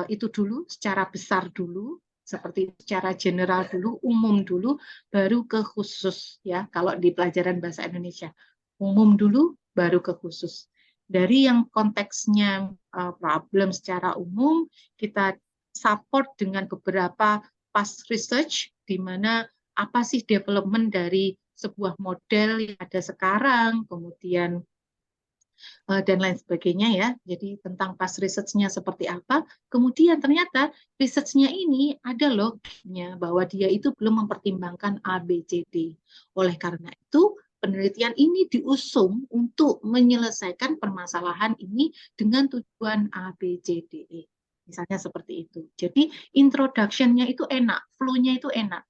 itu dulu, secara besar dulu, seperti secara general dulu, umum dulu, baru ke khusus. Ya, kalau di pelajaran bahasa Indonesia, umum dulu, baru ke khusus. Dari yang konteksnya problem secara umum, kita support dengan beberapa past research, di mana apa sih development dari sebuah model yang ada sekarang, kemudian dan lain sebagainya ya. Jadi tentang past research-nya seperti apa. Kemudian ternyata research-nya ini ada loh bahwa dia itu belum mempertimbangkan A, B, C, D. Oleh karena itu, penelitian ini diusung untuk menyelesaikan permasalahan ini dengan tujuan A, B, C, D, E. Misalnya seperti itu. Jadi introduction-nya itu enak, flow-nya itu enak.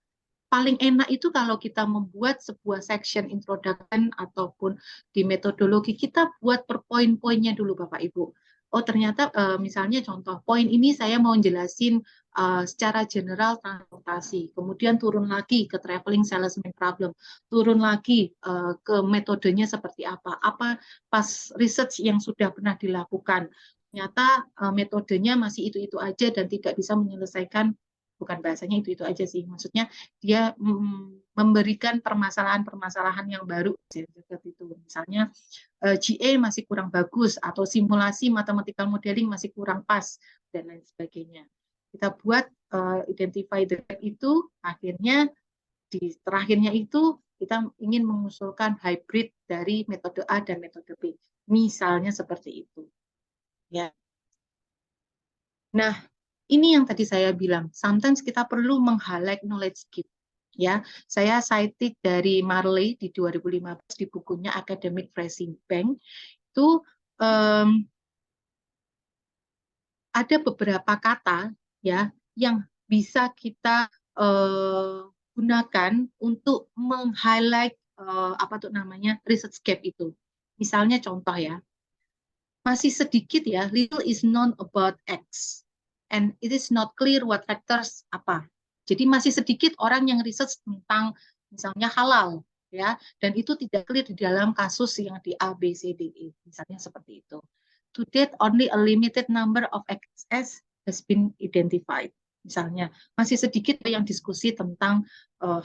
Paling enak itu kalau kita membuat sebuah section introduction ataupun di metodologi, kita buat per poin-poinnya dulu Bapak Ibu. Oh ternyata misalnya contoh, poin ini saya mau jelasin secara general transportasi, kemudian turun lagi ke traveling salesman problem, turun lagi ke metodenya seperti apa pas research yang sudah pernah dilakukan, ternyata metodenya masih itu-itu aja dan tidak bisa menyelesaikan, bukan bahasanya itu aja sih, maksudnya dia memberikan permasalahan-permasalahan yang baru seperti itu. Misalnya GA masih kurang bagus atau simulasi mathematical modeling masih kurang pas dan lain sebagainya. Kita buat identify the gap itu, akhirnya di terakhirnya itu kita ingin mengusulkan hybrid dari metode A dan metode B. Misalnya seperti itu. Ya. Nah, ini yang tadi saya bilang, sometimes kita perlu meng-highlight knowledge gap. Ya, saya cited dari Marley di 2015 di bukunya Academic Phrasing Bank. Itu ada beberapa kata ya yang bisa kita gunakan untuk meng-highlight research gap itu. Misalnya contoh ya, masih sedikit ya, little is known about X and it is not clear what factors apa. Jadi masih sedikit orang yang research tentang misalnya halal ya, dan itu tidak clear di dalam kasus yang di A, B, C, D, E, misalnya seperti itu. To date, only a limited number of XS has been identified. Misalnya masih sedikit yang diskusi tentang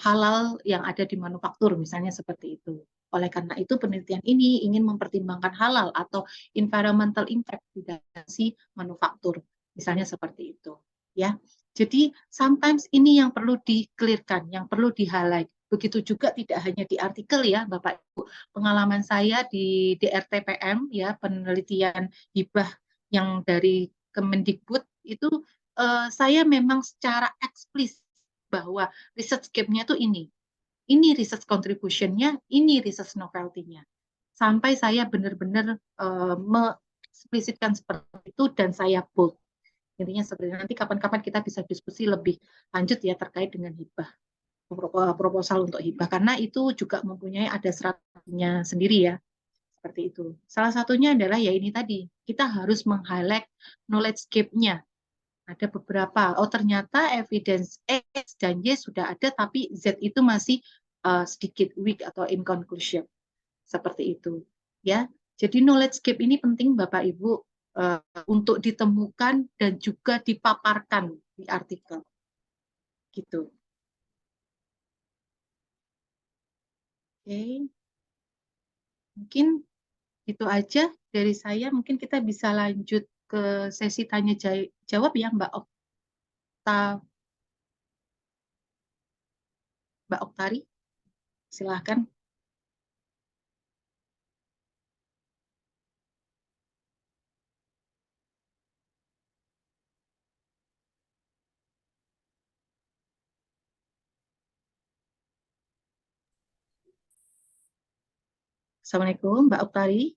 halal yang ada di manufaktur, misalnya seperti itu. Oleh karena itu penelitian ini ingin mempertimbangkan halal atau environmental impact di dalam si manufaktur, misalnya seperti itu. Ya, jadi sometimes ini yang perlu di-clearkan, yang perlu di-highlight. Begitu juga tidak hanya di artikel ya, Bapak Ibu. Pengalaman saya di DRTPM ya, penelitian hibah yang dari Kemendikbud itu saya memang secara eksplisit bahwa research gap-nya itu ini research contribution-nya, ini research novelty-nya. Sampai saya benar-benar mengeksplisitkan seperti itu dan saya bold. Intinya seperti nanti kapan-kapan kita bisa diskusi lebih lanjut ya terkait dengan hibah. proposal untuk hibah, karena itu juga mempunyai ada syaratnya sendiri ya, seperti itu. Salah satunya adalah ya ini tadi, kita harus meng-highlight knowledge gap-nya. Ada beberapa, oh ternyata evidence X dan Y sudah ada, tapi Z itu masih sedikit weak atau inconclusive, seperti itu. Ya, jadi knowledge gap ini penting Bapak Ibu untuk ditemukan dan juga dipaparkan di artikel, gitu. Oke, mungkin itu aja dari saya. Mungkin kita bisa lanjut ke sesi tanya jawab ya Mbak Oktari. Silahkan. Assalamualaikum Mbak Oktari.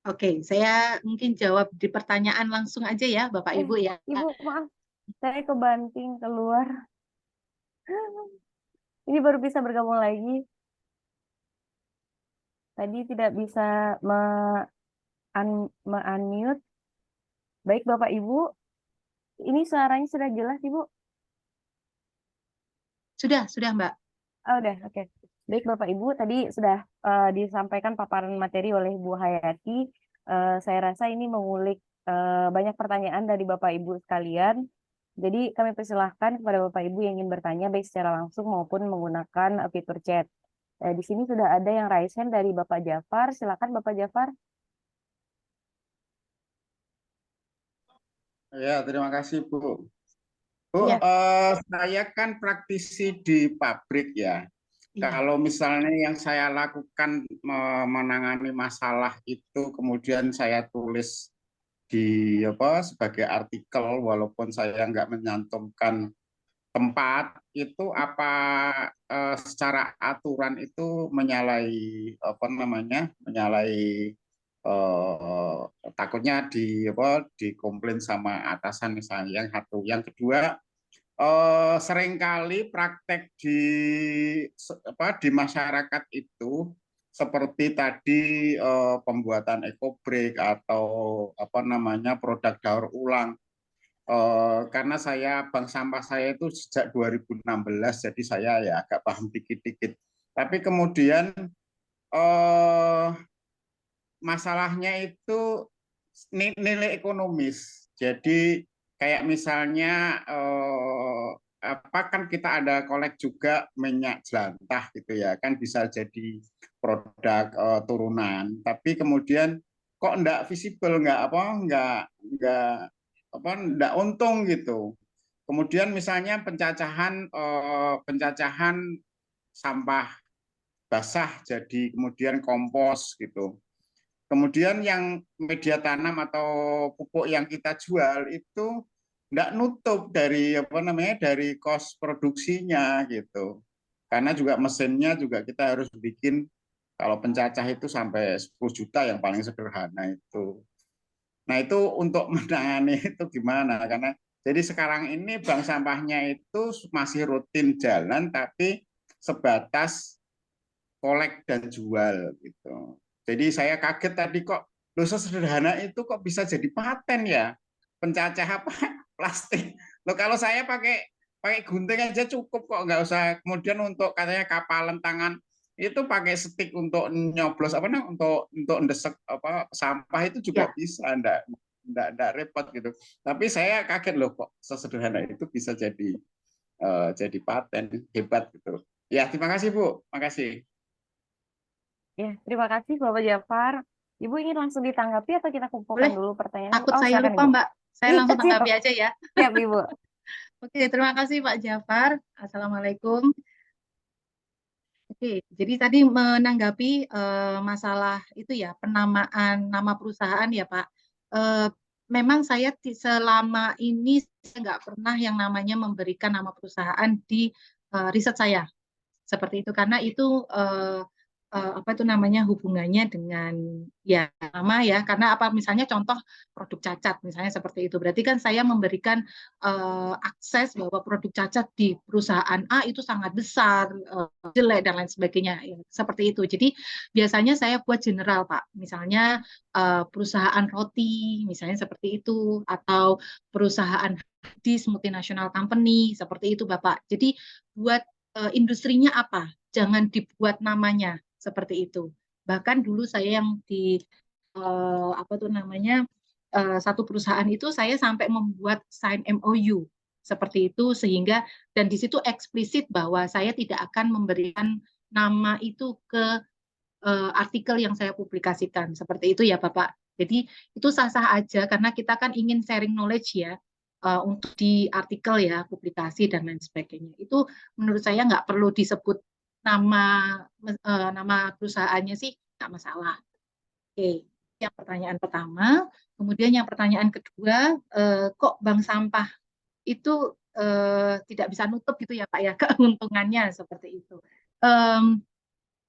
Oke, saya mungkin jawab di pertanyaan langsung aja ya, Bapak Ibu ya. Ibu, maaf, saya kebanting keluar. Ini baru bisa bergabung lagi. Tadi tidak bisa me-unmute. Baik, Bapak Ibu. Ini suaranya sudah jelas, Ibu? Sudah, Mbak. Oh, udah, oke. Baik, Bapak Ibu, tadi sudah disampaikan paparan materi oleh Bu Hayati. Saya rasa ini mengulik banyak pertanyaan dari Bapak Ibu sekalian. Jadi kami persilahkan kepada Bapak Ibu yang ingin bertanya baik secara langsung maupun menggunakan fitur chat. Di sini sudah ada yang raise hand dari Bapak Jafar. Silakan Bapak Jafar. Ya, terima kasih Bu. Bu, Ya. saya kan praktisi di pabrik ya. Iya. Kalau misalnya yang saya lakukan menangani masalah itu, kemudian saya tulis di sebagai artikel, walaupun saya nggak menyantumkan tempat, itu apa secara aturan itu menyalahi menyalahi takutnya dikomplain sama atasan misalnya, yang satu. Yang kedua, seringkali praktek di masyarakat itu seperti tadi pembuatan ekobrik atau produk daur ulang. Karena bank sampah saya itu sejak 2016, jadi saya ya agak paham dikit-dikit. Tapi kemudian masalahnya itu nilai ekonomis. Jadi kayak misalnya kan kita ada kolek juga minyak jelantah gitu ya, kan bisa jadi produk turunan. Tapi kemudian kok enggak visible, enggak untung gitu. Kemudian misalnya pencacahan sampah basah jadi kemudian kompos gitu. Kemudian yang media tanam atau pupuk yang kita jual itu enggak nutup dari dari kos produksinya gitu. Karena juga mesinnya juga kita harus bikin, kalau pencacah itu sampai 10 juta yang paling sederhana itu. Nah, itu untuk menangani itu gimana? Karena jadi sekarang ini bank sampahnya itu masih rutin jalan, tapi sebatas kolek dan jual gitu. Jadi saya kaget tadi, kok dosa sederhana itu kok bisa jadi paten ya, pencacah plastik. Loh, kalau saya pakai gunting aja cukup kok, nggak usah kemudian untuk katanya kapalan tangan itu pakai stick untuk nyoblos untuk ndesek sampah itu juga Ya. bisa, enggak repot gitu. Tapi saya kaget loh, kok sesederhana itu bisa jadi paten, hebat gitu. Ya, terima kasih Bu, makasih. Ya, terima kasih Bapak Jafar. Ibu ingin langsung ditanggapi atau kita kumpulkan Boleh. dulu pertanyaan? Takut Oh, saya silakan lupa, Ibu. Mbak. Saya langsung tanggapi aja ya. Siap, Ibu. Oke, terima kasih Pak Jafar. Assalamualaikum. Oke, jadi tadi menanggapi masalah itu ya, penamaan nama perusahaan ya Pak. Eh, Memang saya selama ini saya nggak pernah yang namanya memberikan nama perusahaan di riset saya seperti itu karena itu apa itu namanya hubungannya dengan ya nama ya karena apa misalnya contoh produk cacat misalnya seperti itu berarti kan saya memberikan akses bahwa produk cacat di perusahaan A itu sangat besar jelek dan lain sebagainya ya, seperti itu jadi biasanya saya buat general Pak misalnya perusahaan roti misalnya seperti itu atau perusahaan di multinational company seperti itu Bapak jadi buat industrinya apa, jangan dibuat namanya seperti itu. Bahkan dulu saya yang di apa tuh namanya satu perusahaan itu saya sampai membuat sign MOU seperti itu sehingga dan di situ eksplisit bahwa saya tidak akan memberikan nama itu ke artikel yang saya publikasikan seperti itu ya Bapak. Jadi itu sah-sah aja karena kita kan ingin sharing knowledge ya untuk di artikel ya publikasi dan lain sebagainya. Itu menurut saya nggak perlu disebut nama nama perusahaannya sih nggak masalah. Oke, yang pertanyaan pertama. Kemudian yang pertanyaan kedua, kok bank sampah itu tidak bisa nutup gitu ya Pak ya keuntungannya seperti itu. Um,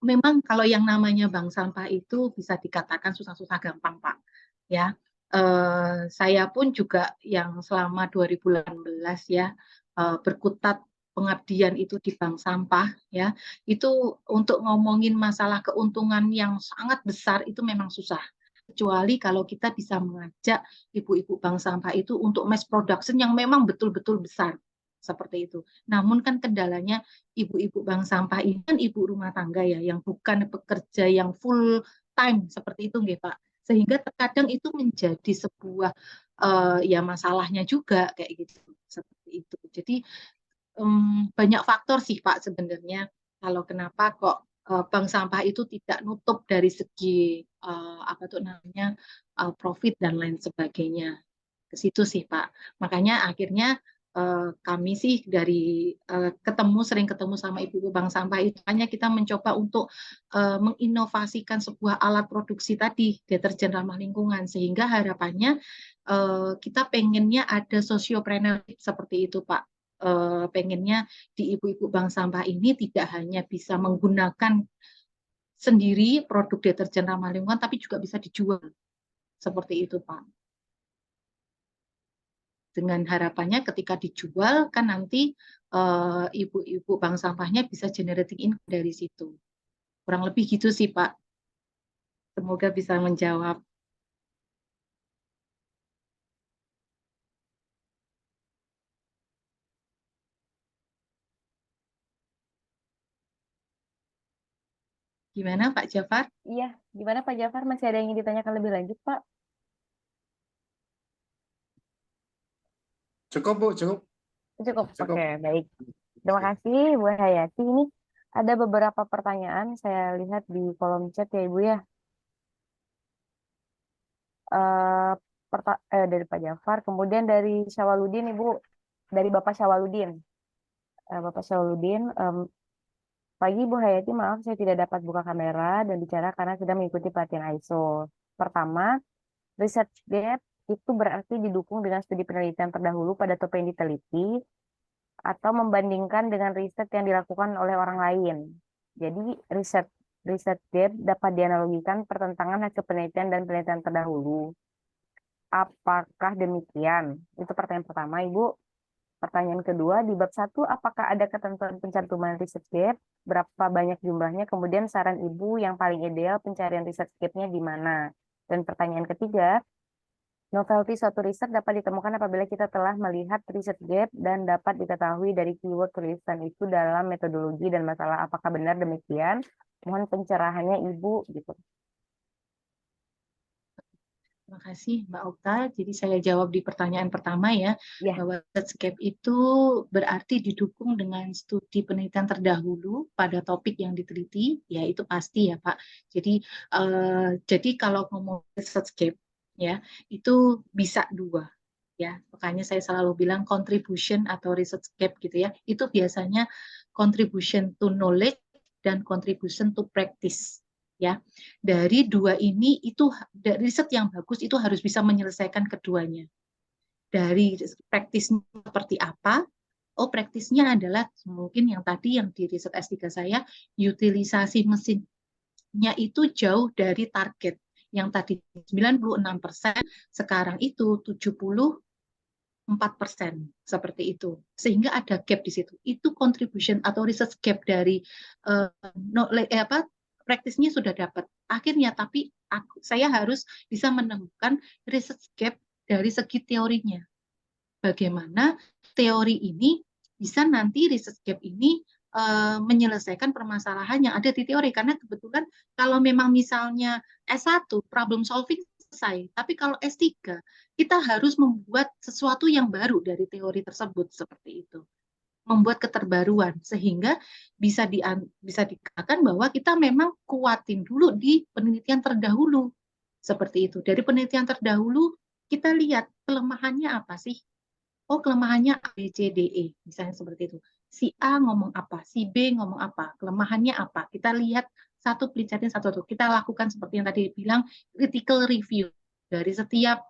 Memang kalau yang namanya bank sampah itu bisa dikatakan susah-susah gampang, Pak. Ya, saya pun juga yang selama 2018 ya berkutat pengabdian itu di bank sampah ya, itu untuk ngomongin masalah keuntungan yang sangat besar itu memang susah. Kecuali kalau kita bisa mengajak ibu-ibu bank sampah itu untuk mass production yang memang betul-betul besar seperti itu. Namun kan kendalanya ibu-ibu bank sampah ini kan ibu rumah tangga ya, yang bukan pekerja yang full time seperti itu, nggih Pak. Sehingga terkadang itu menjadi sebuah ya masalahnya juga kayak gitu, seperti itu. Jadi banyak faktor sih Pak sebenarnya kalau kenapa kok bank sampah itu tidak nutup dari segi apa tuh namanya profit dan lain sebagainya ke situ sih Pak. Makanya akhirnya kami sih dari sering ketemu sama ibu-ibu bank sampah itu hanya kita mencoba untuk menginovasikan sebuah alat produksi tadi deterjen ramah lingkungan sehingga harapannya kita pengennya ada sosiopreneurship seperti itu Pak. Pengennya di ibu-ibu bank sampah ini tidak hanya bisa menggunakan sendiri produk deterjen ramah lingkungan tapi juga bisa dijual seperti itu Pak. Dengan harapannya ketika dijual kan nanti ibu-ibu bank sampahnya bisa generating income dari situ. Kurang lebih gitu sih Pak. Semoga bisa menjawab. Gimana Pak Jafar? Iya, gimana Pak Jafar? Masih ada yang ingin ditanyakan lebih lanjut, Pak? Cukup, Bu, cukup, Cukup. cukup. Oke, baik. Terima kasih, Bu Hayati. Ini ada beberapa pertanyaan saya lihat di kolom chat ya, Ibu ya. Eh, dari Pak Jafar, kemudian dari Syawaludin, Ibu. Dari Bapak Syawaludin. Bapak Syawaludin, pagi Bu Hayati, maaf saya tidak dapat buka kamera dan bicara karena sedang mengikuti pelatihan ISO. Pertama, research gap itu berarti didukung dengan studi penelitian terdahulu pada topik yang diteliti atau membandingkan dengan riset yang dilakukan oleh orang lain. Jadi riset riset gap dapat dianalogikan pertentangan hasil penelitian dan penelitian terdahulu. Apakah demikian? Itu pertanyaan pertama, Ibu. Pertanyaan kedua, di bab 1, apakah ada ketentuan pencantuman riset gap? Berapa banyak jumlahnya? Kemudian saran Ibu yang paling ideal pencarian riset gap-nya di mana? Dan pertanyaan ketiga, novelty suatu riset dapat ditemukan apabila kita telah melihat riset gap dan dapat diketahui dari keyword tulisan itu dalam metodologi dan masalah. Apakah benar demikian? Mohon pencerahannya Ibu gitu. Terima kasih Mbak Okta. Jadi saya jawab di pertanyaan pertama ya, Ya, bahwa research gap itu berarti didukung dengan studi penelitian terdahulu pada topik yang diteliti, ya itu pasti ya Pak. Jadi kalau ngomong research gap ya itu bisa dua. ya. Makanya saya selalu bilang contribution atau research gap gitu ya. Itu biasanya contribution to knowledge dan contribution to practice ya. Dari dua ini itu riset yang bagus itu harus bisa menyelesaikan keduanya. Dari praktisnya seperti apa? Oh, praktisnya adalah mungkin yang tadi yang di riset S3 saya, utilisasi mesinnya itu jauh dari target. Yang tadi 96%, sekarang itu 74%, seperti itu. Sehingga ada gap di situ. Itu contribution atau research gap dari praktisnya sudah dapat. Akhirnya, tapi saya harus bisa menemukan research gap dari segi teorinya. Bagaimana teori ini bisa nanti research gap ini menyelesaikan permasalahan yang ada di teori. Karena kebetulan kalau memang misalnya S1 problem solving selesai, tapi kalau S3 kita harus membuat sesuatu yang baru dari teori tersebut, seperti itu. Membuat keterbaruan sehingga bisa dikatakan bahwa kita memang kuatin dulu di penelitian terdahulu, seperti itu. Dari penelitian terdahulu kita lihat kelemahannya apa sih. Oh, kelemahannya A, B, C, D, E, misalnya seperti itu. Si A ngomong apa, si B ngomong apa, kelemahannya apa. Kita lihat satu pelitian satu. Kita lakukan seperti yang tadi bilang critical review dari setiap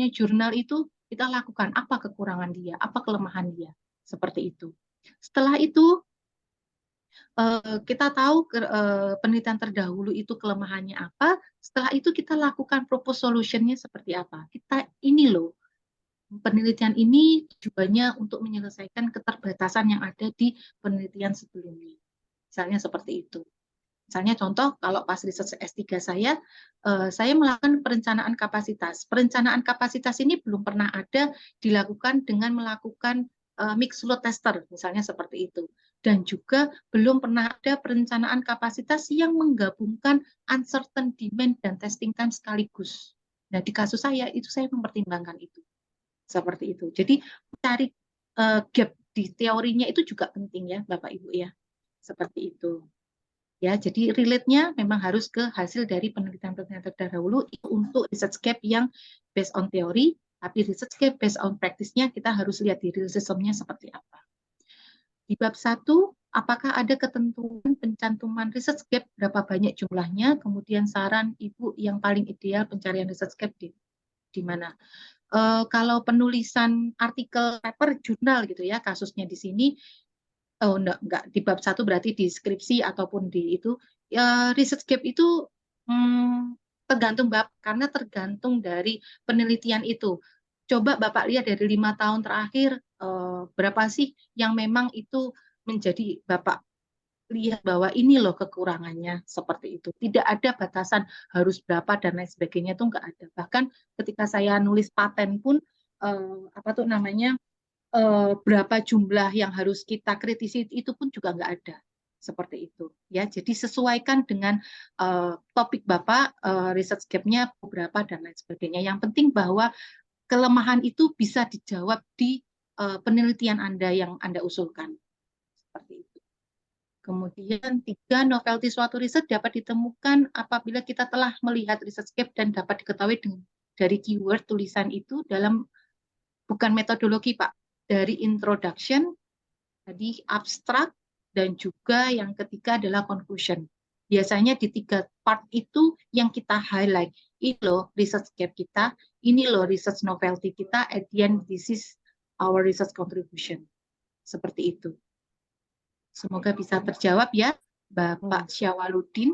jurnal itu kita lakukan apa kekurangan dia, apa kelemahan dia, seperti itu. Setelah itu kita tahu penelitian terdahulu itu kelemahannya apa. Setelah itu kita lakukan propose solution-nya seperti apa. Kita ini loh. Penelitian ini tujuannya untuk menyelesaikan keterbatasan yang ada di penelitian sebelumnya. Misalnya seperti itu. Misalnya contoh, kalau pas riset S3 saya melakukan perencanaan kapasitas. Perencanaan kapasitas ini belum pernah ada dilakukan dengan melakukan mixed load tester, misalnya seperti itu. Dan juga belum pernah ada perencanaan kapasitas yang menggabungkan uncertain demand dan testing time sekaligus. Nah, di kasus saya, itu saya mempertimbangkan itu. Seperti itu. Jadi cari gap di teorinya itu juga penting ya, Bapak Ibu ya. Seperti itu. Ya, jadi relate-nya memang harus ke hasil dari penelitian-penelitian terdahulu untuk research gap yang based on teori, tapi research gap based on practice-nya kita harus lihat di real system-nya seperti apa. Di bab 1, apakah ada ketentuan pencantuman research gap, berapa banyak jumlahnya, kemudian saran Ibu yang paling ideal pencarian research gap di mana? Kalau penulisan artikel paper jurnal gitu ya, kasusnya di sini, enggak di bab 1 berarti di skripsi ataupun di itu, research gap itu tergantung bab, karena tergantung dari penelitian itu. Coba Bapak lihat dari 5 tahun terakhir, berapa sih yang memang itu menjadi Bapak lihat bahwa ini loh kekurangannya, seperti itu. Tidak ada batasan harus berapa dan lain sebagainya, itu enggak ada. Bahkan ketika saya nulis paten pun berapa jumlah yang harus kita kritisi itu pun juga enggak ada, seperti itu ya. Jadi sesuaikan dengan topik Bapak, research gap-nya berapa dan lain sebagainya. Yang penting bahwa kelemahan itu bisa dijawab di penelitian Anda yang Anda usulkan, seperti itu. Kemudian 3, novelty suatu riset dapat ditemukan apabila kita telah melihat research gap dan dapat diketahui dari keyword tulisan itu dalam, bukan metodologi Pak, dari introduction, tadi abstract, dan juga yang ketiga adalah conclusion. Biasanya di 3 part itu yang kita highlight, ini loh research gap kita, ini loh research novelty kita, at the end this is our research contribution. Seperti itu. Semoga bisa terjawab ya, Bapak Syawaludin.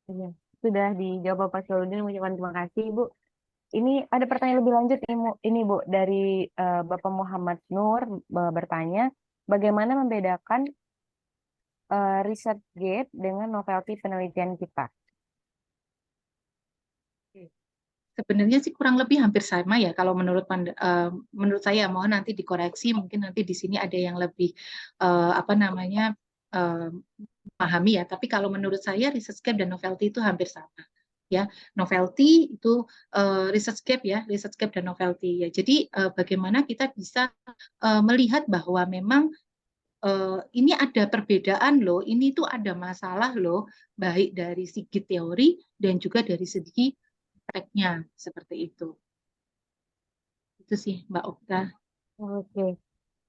Ya, sudah dijawab Bapak Syawaludin, mengucapkan terima kasih, Ibu. Ini ada pertanyaan lebih lanjut ini Bu, dari Bapak Muhammad Nur bertanya, bagaimana membedakan research gap dengan novelty penelitian kita? Sebenarnya sih kurang lebih hampir sama ya, kalau menurut saya, mohon nanti dikoreksi, mungkin nanti di sini ada yang lebih memahami ya, tapi kalau menurut saya research gap dan novelty itu hampir sama ya. Novelty itu research gap ya, research gap dan novelty ya. Jadi bagaimana kita bisa melihat bahwa memang ini ada perbedaan loh, ini tuh ada masalah loh, baik dari segi teori dan juga dari segi prakteknya, seperti itu. Itu sih Mbak Okta. Oke,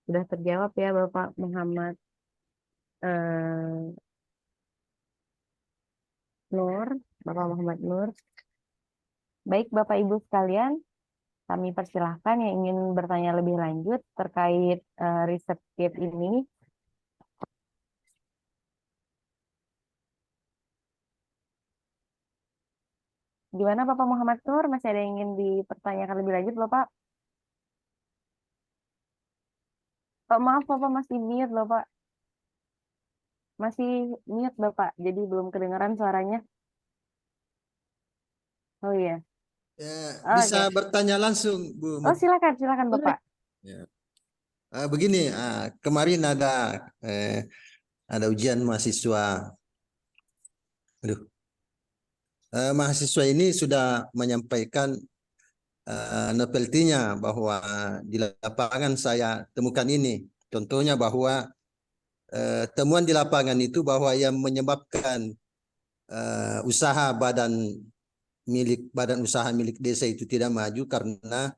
sudah terjawab ya Bapak Muhammad eh, Nur, Bapak Muhammad Nur. Baik Bapak Ibu sekalian, kami persilahkan yang ingin bertanya lebih lanjut terkait riset gap ini. Gimana Bapak Muhammad Nur, masih ada yang ingin dipertanyakan lebih lanjut Bapak? Oh, maaf Bapak masih mute Bapak. Masih mute Bapak, jadi belum kedengaran suaranya. Oh iya, Ya, oh, bisa oke. bertanya langsung, Bu. Oh silakan, silakan Bapak. Ya. Begini, kemarin ada ujian mahasiswa. Aduh, mahasiswa ini sudah menyampaikan novelty-nya bahwa di lapangan saya temukan ini. Contohnya bahwa temuan di lapangan itu bahwa yang menyebabkan usaha badan usaha milik desa itu tidak maju karena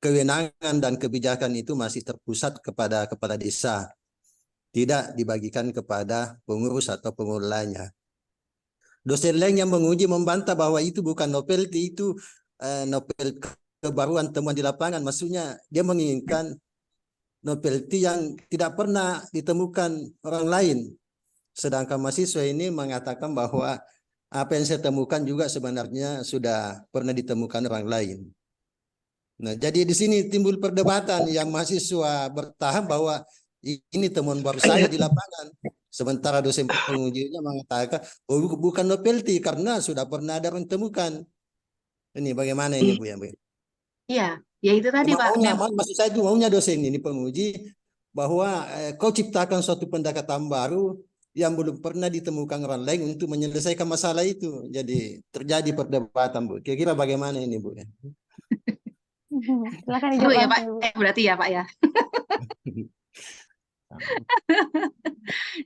kewenangan dan kebijakan itu masih terpusat kepada kepala desa, tidak dibagikan kepada pengurus atau pengelolanya. Dosen lain yang menguji membantah bahwa itu bukan novelty, itu novel kebaruan temuan di lapangan. Maksudnya dia menginginkan novelty yang tidak pernah ditemukan orang lain. Sedangkan mahasiswa ini mengatakan bahwa apa yang saya temukan juga sebenarnya sudah pernah ditemukan orang lain. Nah, jadi di sini timbul perdebatan yang mahasiswa bertahan bahwa ini temuan baru saya di lapangan. Sementara dosen pengujinya mengatakan, oh bukan novelty karena sudah pernah ada orang temukan. Ini bagaimana ini Bu ya? Bu? Iya, ya itu tadi Pak. Maksud saya itu maunya dosen ini penguji bahwa kau ciptakan suatu pendekatan baru yang belum pernah ditemukan orang lain untuk menyelesaikan masalah itu. Jadi terjadi perdebatan Bu. Kira-kira bagaimana ini Bu? Silakan Seru dijawab ya Pak. langsung Ibu. Berarti ya Pak ya.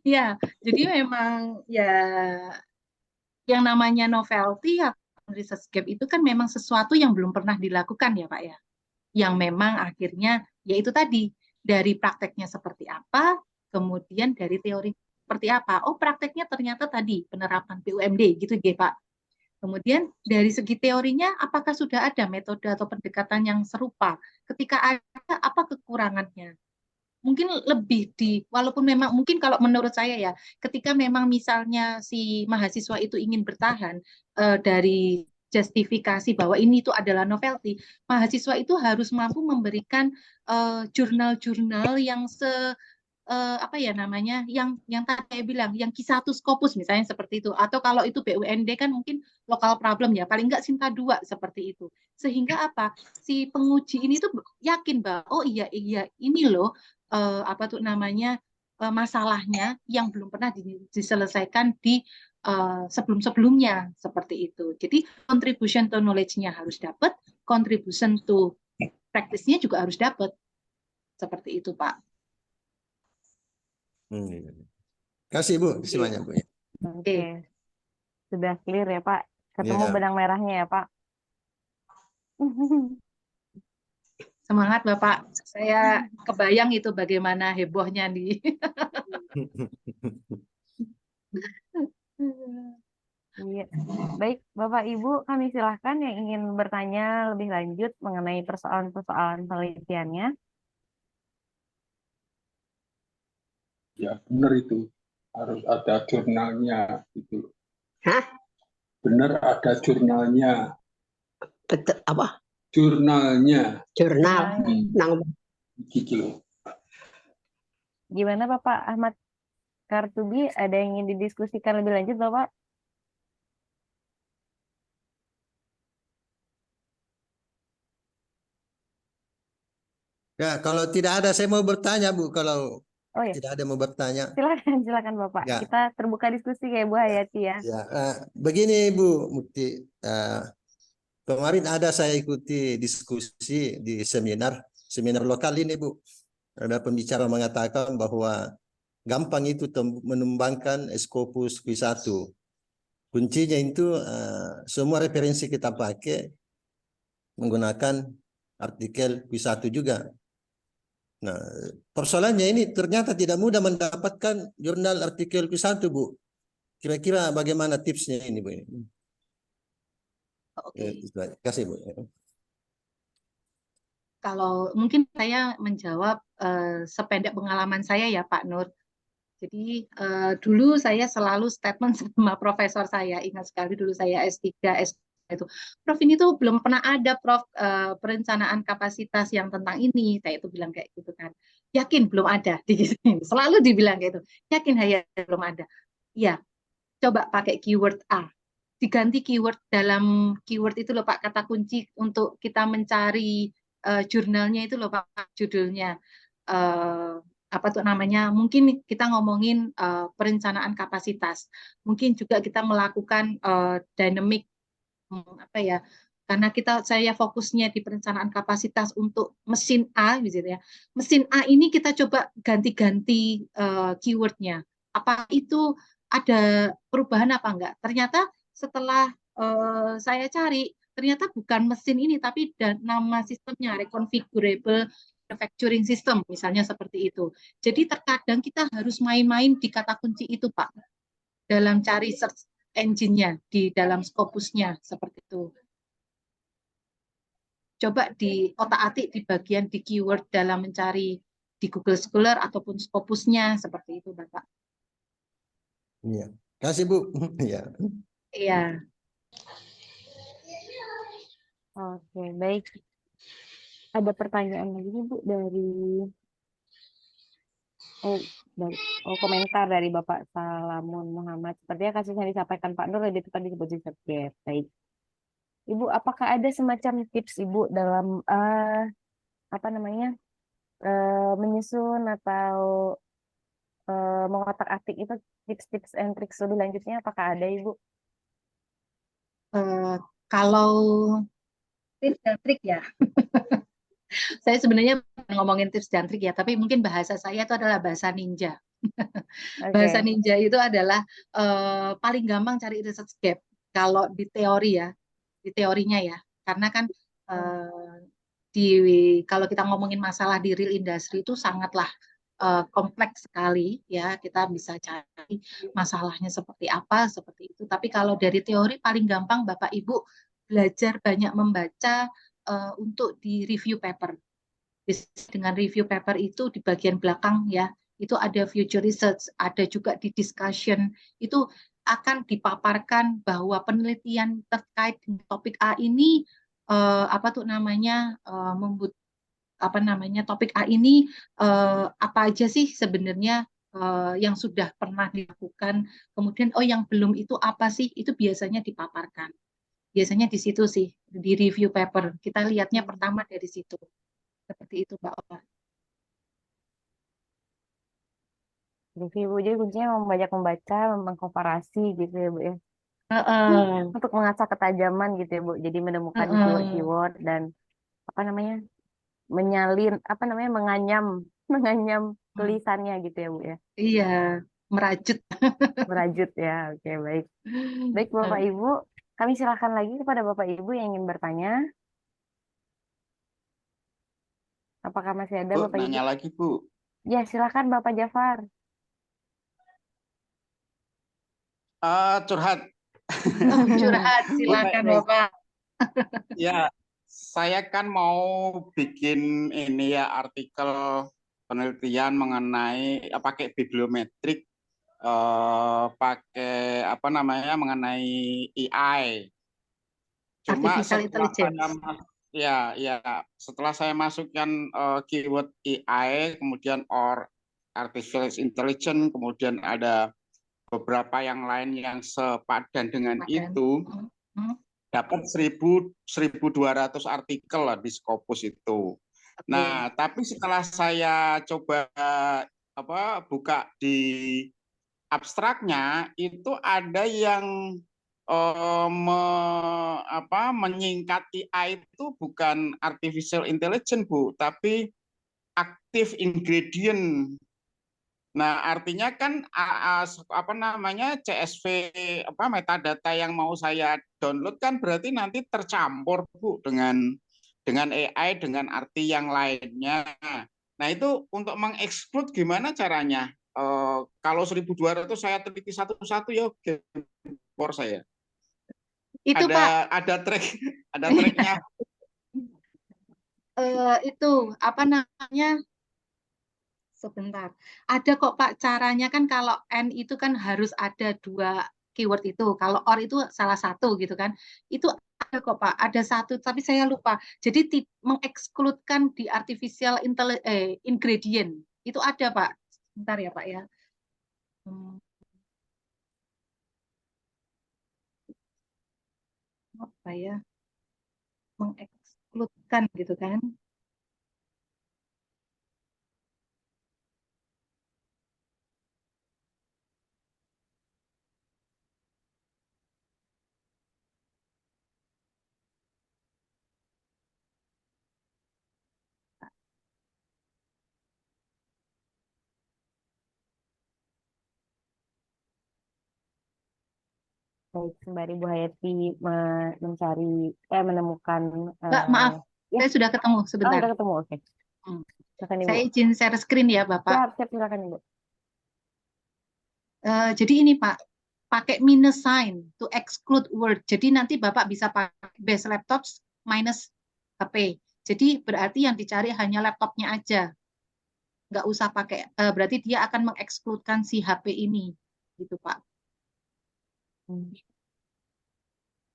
Ya, jadi memang ya yang namanya novelty atau research gap itu kan memang sesuatu yang belum pernah dilakukan ya Pak ya. Yang memang akhirnya yaitu tadi dari prakteknya seperti apa, kemudian dari teori seperti apa. Oh, prakteknya ternyata tadi penerapan BUMD gitu ya Pak. Kemudian dari segi teorinya apakah sudah ada metode atau pendekatan yang serupa? Ketika ada, apa kekurangannya? Mungkin lebih walaupun memang mungkin kalau menurut saya ya, ketika memang misalnya si mahasiswa itu ingin bertahan dari justifikasi bahwa ini itu adalah novelty, mahasiswa itu harus mampu memberikan jurnal-jurnal yang apa ya namanya, yang tadi saya bilang, yang Kisatus Scopus misalnya seperti itu, atau kalau itu BUMD kan mungkin lokal problem ya, paling enggak Sinta 2 seperti itu. Sehingga apa? Si penguji ini tuh yakin bahwa oh iya ini loh apa tuh namanya masalahnya yang belum pernah diselesaikan di sebelum-sebelumnya seperti itu. Jadi contribution to knowledge-nya harus dapat, contribution to practice-nya juga harus dapat. Seperti itu, Pak. Kasih Bu, semuanya Bu. Oke, sudah clear ya Pak. Ketemu benang merahnya ya Pak. Semangat Bapak, saya kebayang itu bagaimana hebohnya nih. Iya. Baik Bapak Ibu, kami silahkan yang ingin bertanya lebih lanjut mengenai persoalan-persoalan penelitiannya. Ya benar itu, harus ada jurnalnya itu. Hah? Benar ada jurnalnya. Betul apa? Jurnalnya. Jurnal. Nang Gitu. Gimana Bapak Ahmad Kartubi, ada yang ingin didiskusikan lebih lanjut Bapak? Ya, kalau tidak ada saya mau bertanya Bu, kalau Oh ya, tidak ada yang mau bertanya. silakan Bapak. Ya. Kita terbuka diskusi kayak Bu Hayati ya. Ya, begini Bu Mukti, kemarin ada saya ikuti diskusi di seminar lokal ini Bu. Ada pembicara mengatakan bahwa gampang itu menumbangkan Scopus Q1. Kuncinya itu semua referensi kita pakai menggunakan artikel Q1 juga. Nah, persoalannya ini ternyata tidak mudah mendapatkan jurnal artikel Q1, Bu. Kira-kira bagaimana tipsnya ini, Bu? Oke. Terima kasih, Bu. Kalau mungkin saya menjawab sependek pengalaman saya ya Pak Nur. Jadi dulu saya selalu statement sama profesor saya, ingat sekali dulu saya S3, S2 itu, Prof ini tuh belum pernah ada Prof perencanaan kapasitas yang tentang ini, saya itu bilang kayak gitu kan. Yakin belum ada, selalu dibilang kayak itu. Yakin Hayat belum ada. Ya, coba pakai keyword A. Diganti keyword dalam keyword itu loh Pak, kata kunci untuk kita mencari jurnalnya itu loh Pak, judulnya. Apa tuh namanya, mungkin kita ngomongin perencanaan kapasitas, mungkin juga kita melakukan dynamic apa ya, karena saya fokusnya di perencanaan kapasitas untuk mesin A gitu ya, mesin A ini kita coba ganti-ganti keywordnya, apa itu ada perubahan apa enggak. Ternyata setelah saya cari, ternyata bukan mesin ini tapi nama sistemnya reconfigurable manufacturing system, misalnya seperti itu. Jadi terkadang kita harus main-main di kata kunci itu, Pak, dalam cari search engine-nya, di dalam Scopusnya, seperti itu. Coba di otak-atik di bagian di keyword dalam mencari di Google Scholar ataupun Scopusnya, seperti itu, Bapak. Iya. Kasih, Bu. Iya. Iya. Oke, baik. Ada pertanyaan lagi nih Bu komentar dari Bapak Salamun Muhammad. Sepertinya kasus yang disampaikan Pak Nur lebih tepat disebut subjek. Baik. Ibu, apakah ada semacam tips Ibu dalam menyusun atau mengotak-atik itu, tips-tips and tricks lebih lanjutnya apakah ada Ibu? Kalau tips dan trik ya. Saya sebenarnya ngomongin tips dan trik ya, tapi mungkin bahasa saya itu adalah bahasa ninja. Bahasa ninja itu adalah paling gampang cari research gap kalau di teori ya, di teorinya ya, karena kan kalau kita ngomongin masalah di real industry itu sangatlah kompleks sekali ya, kita bisa cari masalahnya seperti apa, seperti itu. Tapi kalau dari teori paling gampang Bapak Ibu belajar banyak membaca untuk di review paper. Dengan review paper itu di bagian belakang ya, itu ada future research, ada juga di discussion, itu akan dipaparkan bahwa penelitian terkait dengan topik A ini topik A ini apa aja sih sebenarnya yang sudah pernah dilakukan, kemudian yang belum itu apa sih, itu biasanya dipaparkan. Biasanya di situ sih, di review paper. Kita lihatnya pertama dari situ. Seperti itu, Mbak Ola. Review, jadi kuncinya banyak membaca, mengkomparasi gitu ya Bu ya. Untuk mengasah ketajaman gitu ya Bu. Jadi menemukan keyword-keyword dan menganyam tulisannya gitu ya Bu ya. Iya, merajut. Merajut ya. Oke, baik. Baik Bapak Ibu, kami silakan lagi kepada Bapak Ibu yang ingin bertanya. Apakah masih ada Bu, Bapak Ibu? nanya lagi Bu. Ya, silakan Bapak Jafar. Curhat. Curhat, silakan Bapak. Ya, saya kan mau bikin ini ya, artikel penelitian mengenai pakai bibliometrik, pakai mengenai AI. Cuma Artificial Intelligence. setelah saya masukkan keyword AI, kemudian artificial intelligence, kemudian ada beberapa yang lain yang sepadan dengan itu, dapat 1.200 artikel lah di Scopus itu. Nah, tapi setelah saya coba buka di abstraknya, itu ada yang menyingkat AI itu bukan artificial intelligence Bu, tapi active ingredient. Nah, artinya kan CSV metadata yang mau saya download kan berarti nanti tercampur Bu dengan dengan AI dengan arti yang lainnya. Nah, itu untuk mengeksklud gimana caranya? Kalau 1.200 saya teliti satu-satu ya gempor saya. Itu Pak, Ada ada tracknya. itu apa namanya? Sebentar. Ada kok Pak caranya kan kalau N itu kan harus ada 2 keyword itu. Kalau OR itu salah satu gitu kan. Itu ada kok Pak, ada satu tapi saya lupa. Jadi mengekskludkan di artificial ingredient. Itu ada Pak. Sebentar ya Pak ya. Apa ya? Mengekskludkan gitu kan. Baik, sembari Bu Hayati mencari menemukan Mbak, maaf, ya. saya sudah ketemu Oh, sebentar. udah ketemu. Oke. Silakan Ibu. Saya izin share screen ya Bapak. Siap, silakan Ibu. Jadi ini Pak, pakai minus sign to exclude word. Jadi nanti Bapak bisa pakai base laptops minus HP. Jadi berarti yang dicari hanya laptopnya aja. Nggak usah pakai, berarti dia akan mengekskludkan si HP ini. Gitu Pak.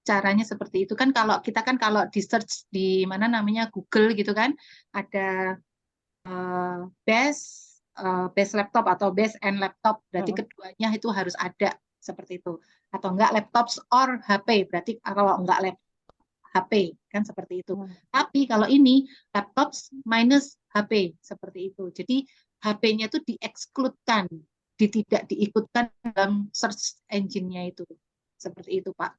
Caranya seperti itu kan kalau kita kan kalau di search di mana namanya Google gitu kan, ada base laptop atau base and laptop, berarti keduanya itu harus ada seperti itu. Atau enggak laptops or HP, berarti kalau enggak laptop HP kan seperti itu. Tapi kalau ini laptops minus HP seperti itu. Jadi HP-nya itu diekskludkan, tidak diikutkan dalam search engine-nya itu. Seperti itu, Pak.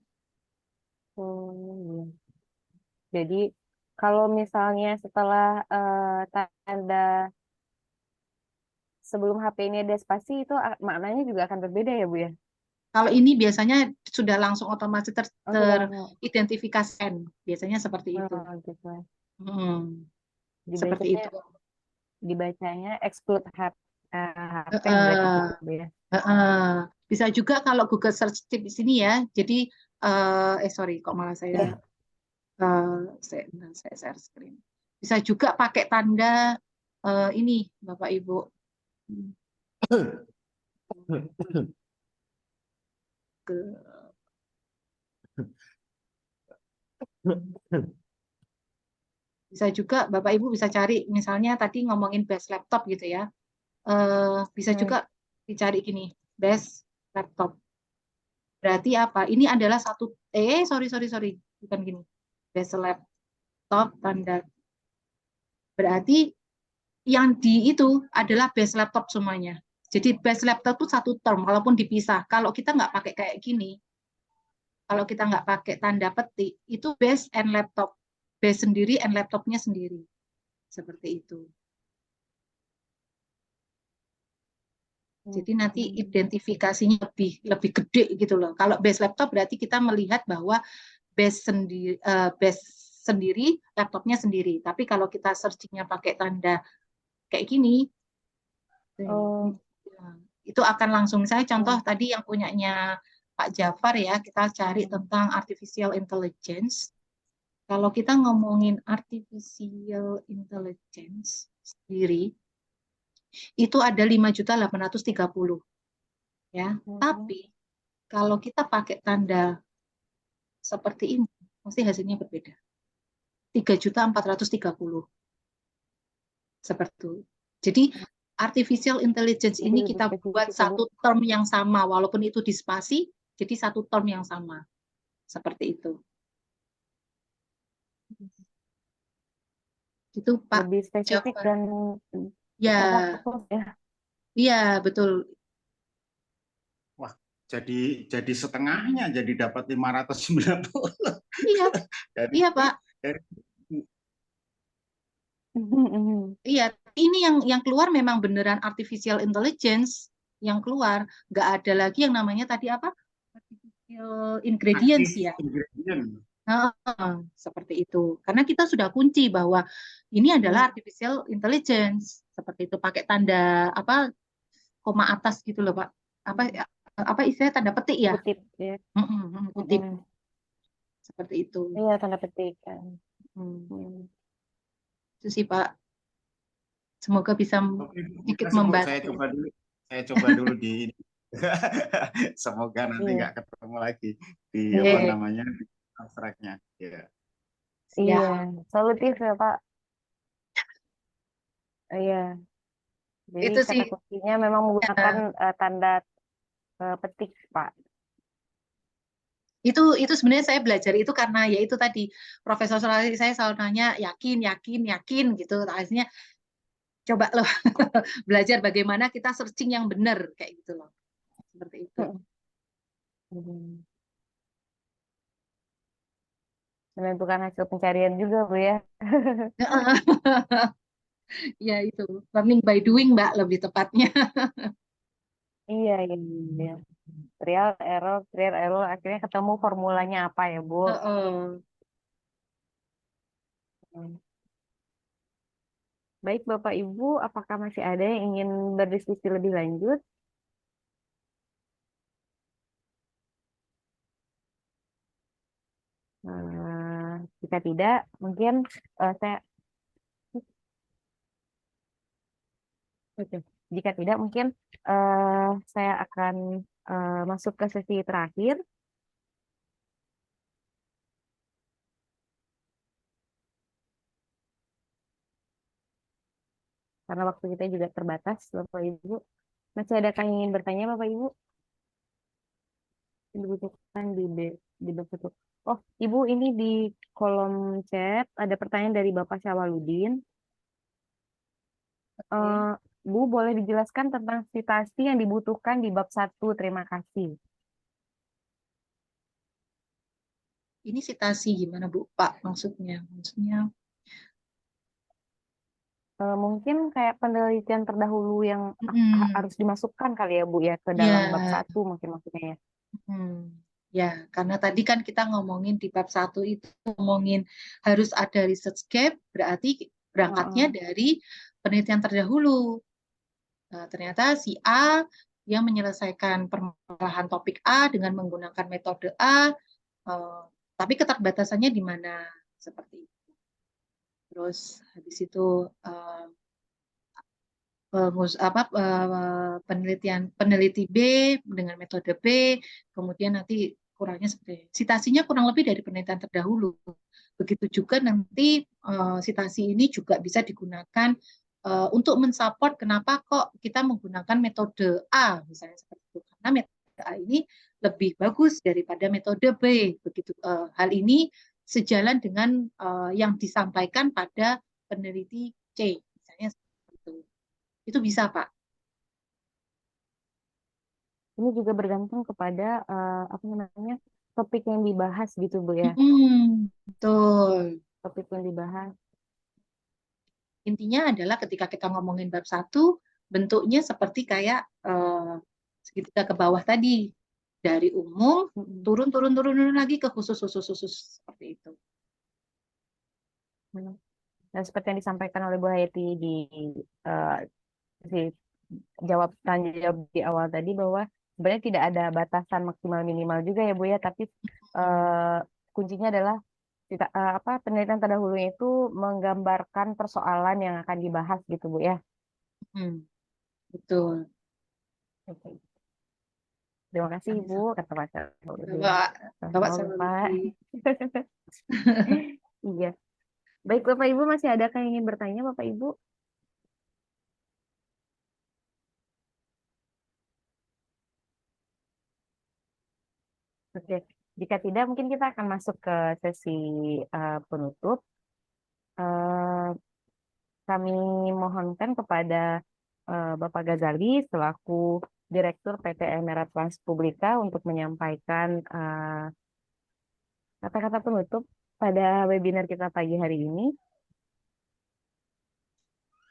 Jadi kalau misalnya setelah tanda sebelum HP ini ada spasi itu maknanya juga akan berbeda ya Bu ya? Kalau ini biasanya sudah langsung otomatis teridentifikasikan, biasanya seperti itu. Gitu. Seperti itu. Dibacanya exclude HP ya. Bisa juga kalau Google Search tip di sini ya. Jadi sorry kok malah saya saya share screen. Bisa juga pakai tanda ini Bapak Ibu. Bisa juga Bapak Ibu bisa cari misalnya tadi ngomongin base laptop gitu ya. Bisa juga dicari gini, base laptop. Berarti apa? Ini adalah satu sorry bukan gini. Base laptop tanda. Berarti yang di itu adalah base laptop semuanya. Jadi base laptop itu satu term walaupun dipisah. Kalau kita nggak pakai kayak gini, kalau kita nggak pakai tanda petik, itu base and laptop. Base sendiri and laptopnya sendiri. Seperti itu. Jadi nanti identifikasinya lebih gede gitu loh. Kalau base laptop berarti kita melihat bahwa base sendiri, laptopnya sendiri. Tapi kalau kita searchingnya pakai tanda kayak gini, itu akan langsung. Saya contoh tadi yang punyanya Pak Jafar ya, kita cari tentang artificial intelligence. Kalau kita ngomongin artificial intelligence sendiri, itu ada 5.830 ya. Tapi kalau kita pakai tanda seperti ini, pasti hasilnya berbeda. 3.430 seperti itu. Jadi artificial intelligence ini kita buat satu term yang sama, walaupun itu di spasi, jadi satu term yang sama. Seperti itu. Itu Pak. Lebih spesifik Jafar. dan ya. Iya, betul. Wah, jadi setengahnya, jadi dapat 590. Iya. Iya, Pak. Iya, ini yang keluar memang beneran artificial intelligence yang keluar, nggak ada lagi yang namanya tadi apa? Artificial ingredients ya. Seperti itu. Karena kita sudah kunci bahwa ini adalah artificial intelligence, seperti itu, pakai tanda apa koma atas gitu loh, Pak. Apa istilah tanda petik ya? Kutip ya. Kutip. Seperti itu. Iya, tanda petik kan. Itu sih, Pak. Semoga bisa sedikit membantu. Saya coba dulu di semoga nanti nggak ketemu lagi di apa namanya abstraknya. Iya, solutif ya Pak. Iya. Jadi Itu kata sih kuncinya memang menggunakan tanda petik, Pak. Itu sebenarnya saya belajar itu karena ya itu tadi Profesor Solari saya selalu nanya yakin gitu. Akhirnya coba loh belajar bagaimana kita searching yang benar kayak gitu loh. Seperti itu. Menentukan hasil pencarian juga, Bu ya. Ya itu, learning by doing, Mbak, lebih tepatnya. Iya. Trial error, akhirnya ketemu formulanya apa ya, Bu? Baik, Bapak Ibu, apakah masih ada yang ingin berdiskusi lebih lanjut? Jika tidak, mungkin saya jika tidak mungkin saya akan masuk ke sesi terakhir. Karena waktu kita juga terbatas, Bapak Ibu. Masih ada yang ingin bertanya, Bapak Ibu? Dibutuhkan di Bapak. Oh, Ibu, ini di kolom chat ada pertanyaan dari Bapak Syawaludin. Bu, boleh dijelaskan tentang citasi yang dibutuhkan di bab 1? Terima kasih. Ini citasi gimana, Bu? Pak, maksudnya? Mungkin kayak penelitian terdahulu yang harus dimasukkan kali ya, Bu, ya, ke dalam bab 1 mungkin maksudnya ya. Ya, karena tadi kan kita ngomongin di bab 1 itu ngomongin harus ada research gap, berarti berangkatnya dari penelitian terdahulu. Ternyata si A yang menyelesaikan permasalahan topik A dengan menggunakan metode A, tapi keterbatasannya di mana, seperti itu. Terus habis itu peneliti B dengan metode B, kemudian nanti kurangnya seperti citasinya kurang lebih dari penelitian terdahulu. Begitu juga nanti citasi ini juga bisa digunakan untuk mensupport kenapa kok kita menggunakan metode A, misalnya seperti itu, karena metode A ini lebih bagus daripada metode B. Begitu hal ini sejalan dengan yang disampaikan pada peneliti C, misalnya seperti itu. Itu bisa, Pak. Ini juga bergantung kepada apa namanya topik yang dibahas gitu, Bu ya. Betul. Topik yang dibahas. Intinya adalah ketika kita ngomongin bab 1, bentuknya seperti kayak segitiga ke bawah tadi. Dari umum, turun lagi ke khusus seperti itu. Dan seperti yang disampaikan oleh Bu Hayati di tanya jawab di awal tadi bahwa sebenarnya tidak ada batasan maksimal minimal juga ya Bu ya, tapi kuncinya adalah penelitian terdahulu itu menggambarkan persoalan yang akan dibahas gitu Bu ya. Betul. Terima kasih Ibu, kata Pak. Bapak. Iya. Baik Bapak Ibu, masih ada yang ingin bertanya Bapak Ibu? Oke, jika tidak mungkin kita akan masuk ke sesi penutup. Kami mohonkan kepada Bapak Ghazali selaku Direktur PT Emirat Trans Publica untuk menyampaikan kata-kata penutup pada webinar kita pagi hari ini.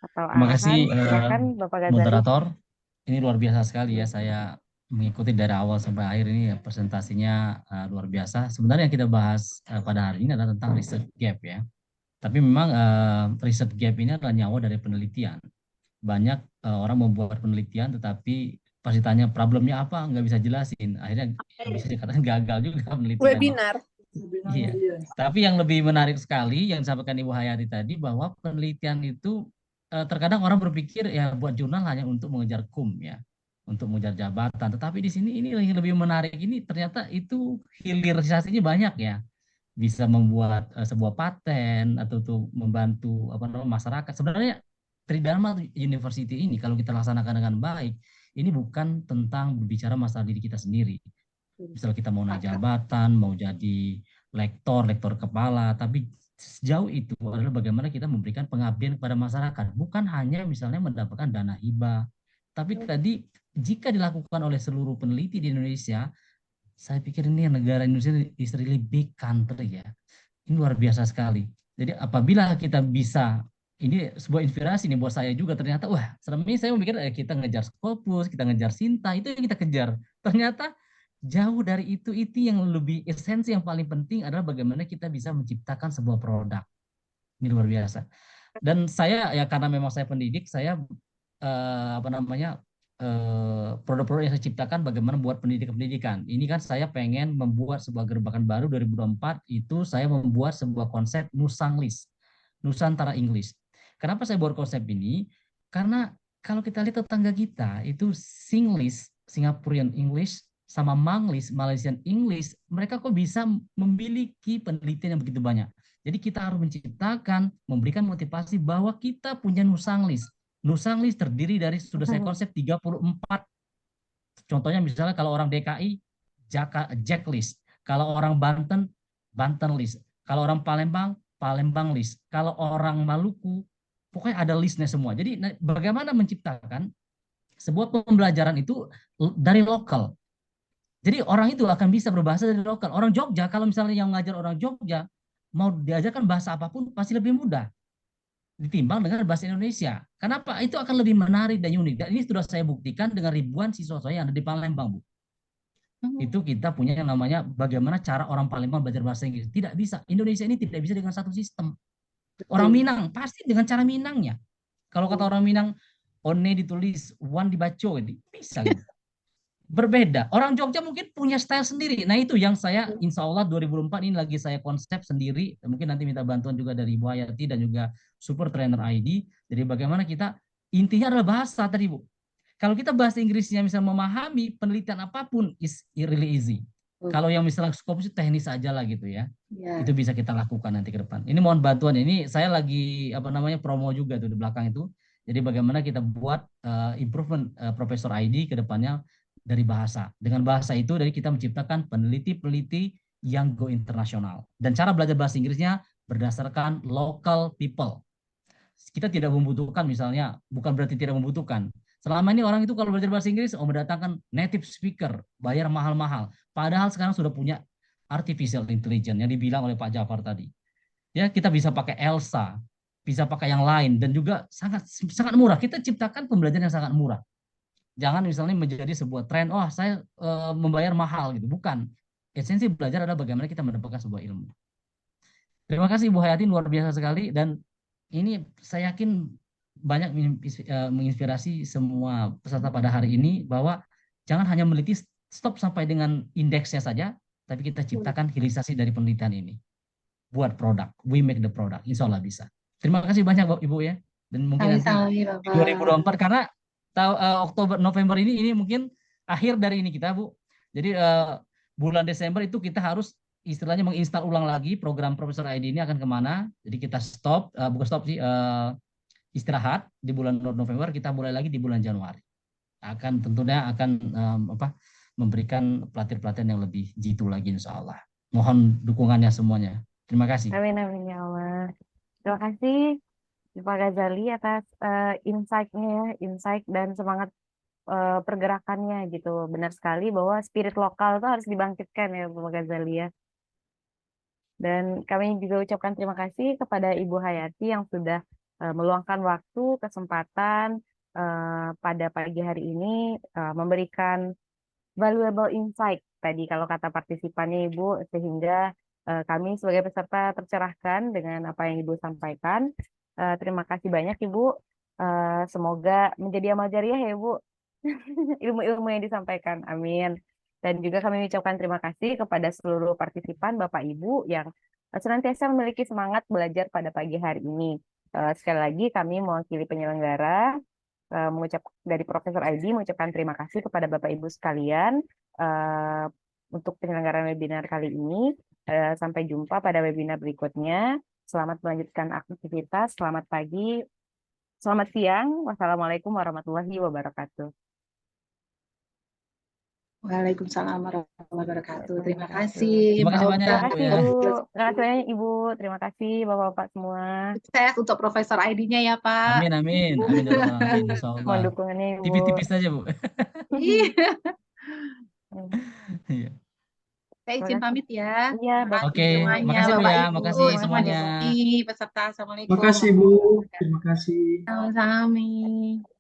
Terima kasih silakan Bapak Ghazali. moderator. Ini luar biasa sekali ya, saya mengikuti dari awal sampai akhir ini ya, presentasinya luar biasa. Sebenarnya yang kita bahas pada hari ini adalah tentang research gap ya. Tapi memang research gap ini adalah nyawa dari penelitian. Banyak orang membuat penelitian tetapi pas ditanya problemnya apa nggak bisa jelasin. Akhirnya bisa dikatakan gagal juga penelitian. Webinar. Iya. Tapi yang lebih menarik sekali yang disampaikan Ibu Hayati tadi bahwa penelitian itu terkadang orang berpikir ya buat jurnal hanya untuk mengejar ya, untuk mengejar jabatan. Tetapi di sini ini yang lebih menarik ini ternyata itu hilirisasinya banyak ya. Bisa membuat sebuah paten atau tuh membantu apa namanya masyarakat. Sebenarnya Tridharma University ini kalau kita laksanakan dengan baik, ini bukan tentang berbicara masalah diri kita sendiri. Misal kita mau naik jabatan, mau jadi lektor kepala, tapi sejauh itu adalah bagaimana kita memberikan pengabdian kepada masyarakat, bukan hanya misalnya mendapatkan dana hibah, tapi tadi jika dilakukan oleh seluruh peneliti di Indonesia, saya pikir ini negara Indonesia is really big country ya, ini luar biasa sekali. Jadi apabila kita bisa, ini sebuah inspirasi nih buat saya juga, ternyata wah selama ini saya memikir kita ngejar Scopus, kita ngejar Sinta, itu yang kita kejar. Ternyata jauh dari itu yang lebih esensi yang paling penting adalah bagaimana kita bisa menciptakan sebuah produk. Ini luar biasa. Dan saya ya karena memang saya pendidik, saya apa namanya produk-produk yang saya ciptakan bagaimana buat pendidikan. Ini kan saya pengen membuat sebuah gerbakan baru 2024 itu saya membuat sebuah konsep Nusanglis, Nusantara English. Kenapa saya buat konsep ini? Karena kalau kita lihat tetangga kita itu Singlish, Singaporean English, sama Manglis, Malaysian English, mereka kok bisa memiliki penelitian yang begitu banyak. Jadi kita harus menciptakan, memberikan motivasi bahwa kita punya Nusanglis. Nusanglis terdiri dari, sudah saya konsep 34. Contohnya misalnya kalau orang DKI, Jacklist. Kalau orang Banten, Banten list. Kalau orang Palembang, Palembang list. Kalau orang Maluku, pokoknya ada listnya semua. Jadi bagaimana menciptakan sebuah pembelajaran itu dari lokal. Jadi orang itu akan bisa berbahasa dari lokal. Orang Jogja, kalau misalnya yang ngajar orang Jogja, mau diajarkan bahasa apapun pasti lebih mudah ditimbang dengan bahasa Indonesia. Kenapa? Itu akan lebih menarik dan unik. Dan ini sudah saya buktikan dengan ribuan siswa saya yang ada di Palembang, Bu. Itu kita punya yang namanya bagaimana cara orang Palembang belajar bahasa Inggris. Tidak bisa. Indonesia ini tidak bisa dengan satu sistem. Orang Minang pasti dengan cara Minangnya. Kalau kata orang Minang, one ditulis, one dibaco, bisa gitu. Berbeda. Orang Jogja mungkin punya style sendiri. Nah itu yang saya insya Allah 2004 ini lagi saya konsep sendiri. Mungkin nanti minta bantuan juga dari Ibu Hayati dan juga Super Trainer ID. Jadi bagaimana kita, intinya adalah bahasa tadi Bu. Kalau kita bahasa Inggrisnya misalnya memahami penelitian apapun is really easy. Kalau yang misalnya Scopus itu teknis aja lah gitu ya. Itu bisa kita lakukan nanti ke depan. Ini mohon bantuan. Ini saya lagi apa namanya promo juga tuh di belakang itu. Jadi bagaimana kita buat improvement Profesor ID ke depannya dari bahasa. Dengan bahasa itu dari kita menciptakan peneliti-peneliti yang go internasional. Dan cara belajar bahasa Inggrisnya berdasarkan local people. Kita tidak membutuhkan misalnya, bukan berarti tidak membutuhkan. Selama ini orang itu kalau belajar bahasa Inggris mendatangkan native speaker, bayar mahal-mahal. Padahal sekarang sudah punya artificial intelligence yang dibilang oleh Pak Jafar tadi. Ya, kita bisa pakai Elsa, bisa pakai yang lain dan juga sangat murah. Kita ciptakan pembelajaran yang sangat murah. Jangan misalnya menjadi sebuah tren, oh saya membayar mahal gitu. Bukan. Esensi belajar adalah bagaimana kita mendapatkan sebuah ilmu. Terima kasih Ibu Hayati, luar biasa sekali. Dan ini saya yakin banyak menginspirasi semua peserta pada hari ini bahwa jangan hanya meneliti stop sampai dengan indeksnya saja, tapi kita ciptakan hilirisasi dari penelitian ini. Buat produk, we make the product, insya Allah bisa. Terima kasih banyak Ibu ya. Dan mungkin nanti 2024 karena Oktober November ini mungkin akhir dari ini kita Bu. Jadi bulan Desember itu kita harus istilahnya menginstal ulang lagi program Profesor ID ini akan kemana. Jadi kita stop, bukan stop sih, istirahat di bulan November, kita mulai lagi di bulan Januari. Akan tentunya akan memberikan pelatihan-pelatihan yang lebih jitu lagi insya Allah. Mohon dukungannya semuanya. Terima kasih. Amin amin ya Allah. Terima kasih Pak Ghazali atas insight-nya ya, insight dan semangat pergerakannya gitu. Benar sekali bahwa spirit lokal itu harus dibangkitkan ya Pak Ghazali ya. Dan kami juga ucapkan terima kasih kepada Ibu Hayati yang sudah meluangkan waktu, kesempatan pada pagi hari ini memberikan valuable insight tadi kalau kata partisipannya Ibu, sehingga kami sebagai peserta tercerahkan dengan apa yang Ibu sampaikan. Terima kasih banyak Ibu. Semoga menjadi amal jariah ya Ibu. Ilmu-ilmu yang disampaikan. Amin. Dan juga kami ucapkan terima kasih kepada seluruh partisipan Bapak Ibu yang senantiasa memiliki semangat belajar pada pagi hari ini. Sekali lagi kami mewakili penyelenggara mengucap dari Profesor ID mengucapkan terima kasih kepada Bapak Ibu sekalian untuk penyelenggaraan webinar kali ini. Sampai jumpa pada webinar berikutnya. Selamat melanjutkan aktivitas. Selamat pagi. Selamat siang. Wassalamualaikum warahmatullahi wabarakatuh. Waalaikumsalam warahmatullahi wabarakatuh. Terima kasih Terima kasih Mbak banyak, Okta. Terima kasih Bu, ya. Bu. Terima kasih banyak Ibu. Terima kasih Bapak-Bapak semua. Sukses untuk Profesor ID-nya ya Pak. Amin, amin. Amin, ya Rabbal alamin, insya Mohon Allah. dukungannya Ibu. Tipis-tipis saja, Bu. Iya. Iya. Saya Terima izin kasih. pamit ya. Iya, Terima kasih Oke, semuanya, makasih Bu Bapak ya, Ibu. makasih Terima semuanya. kasih peserta. Assalamualaikum. Makasih Bu, terima kasih. Sama-sama.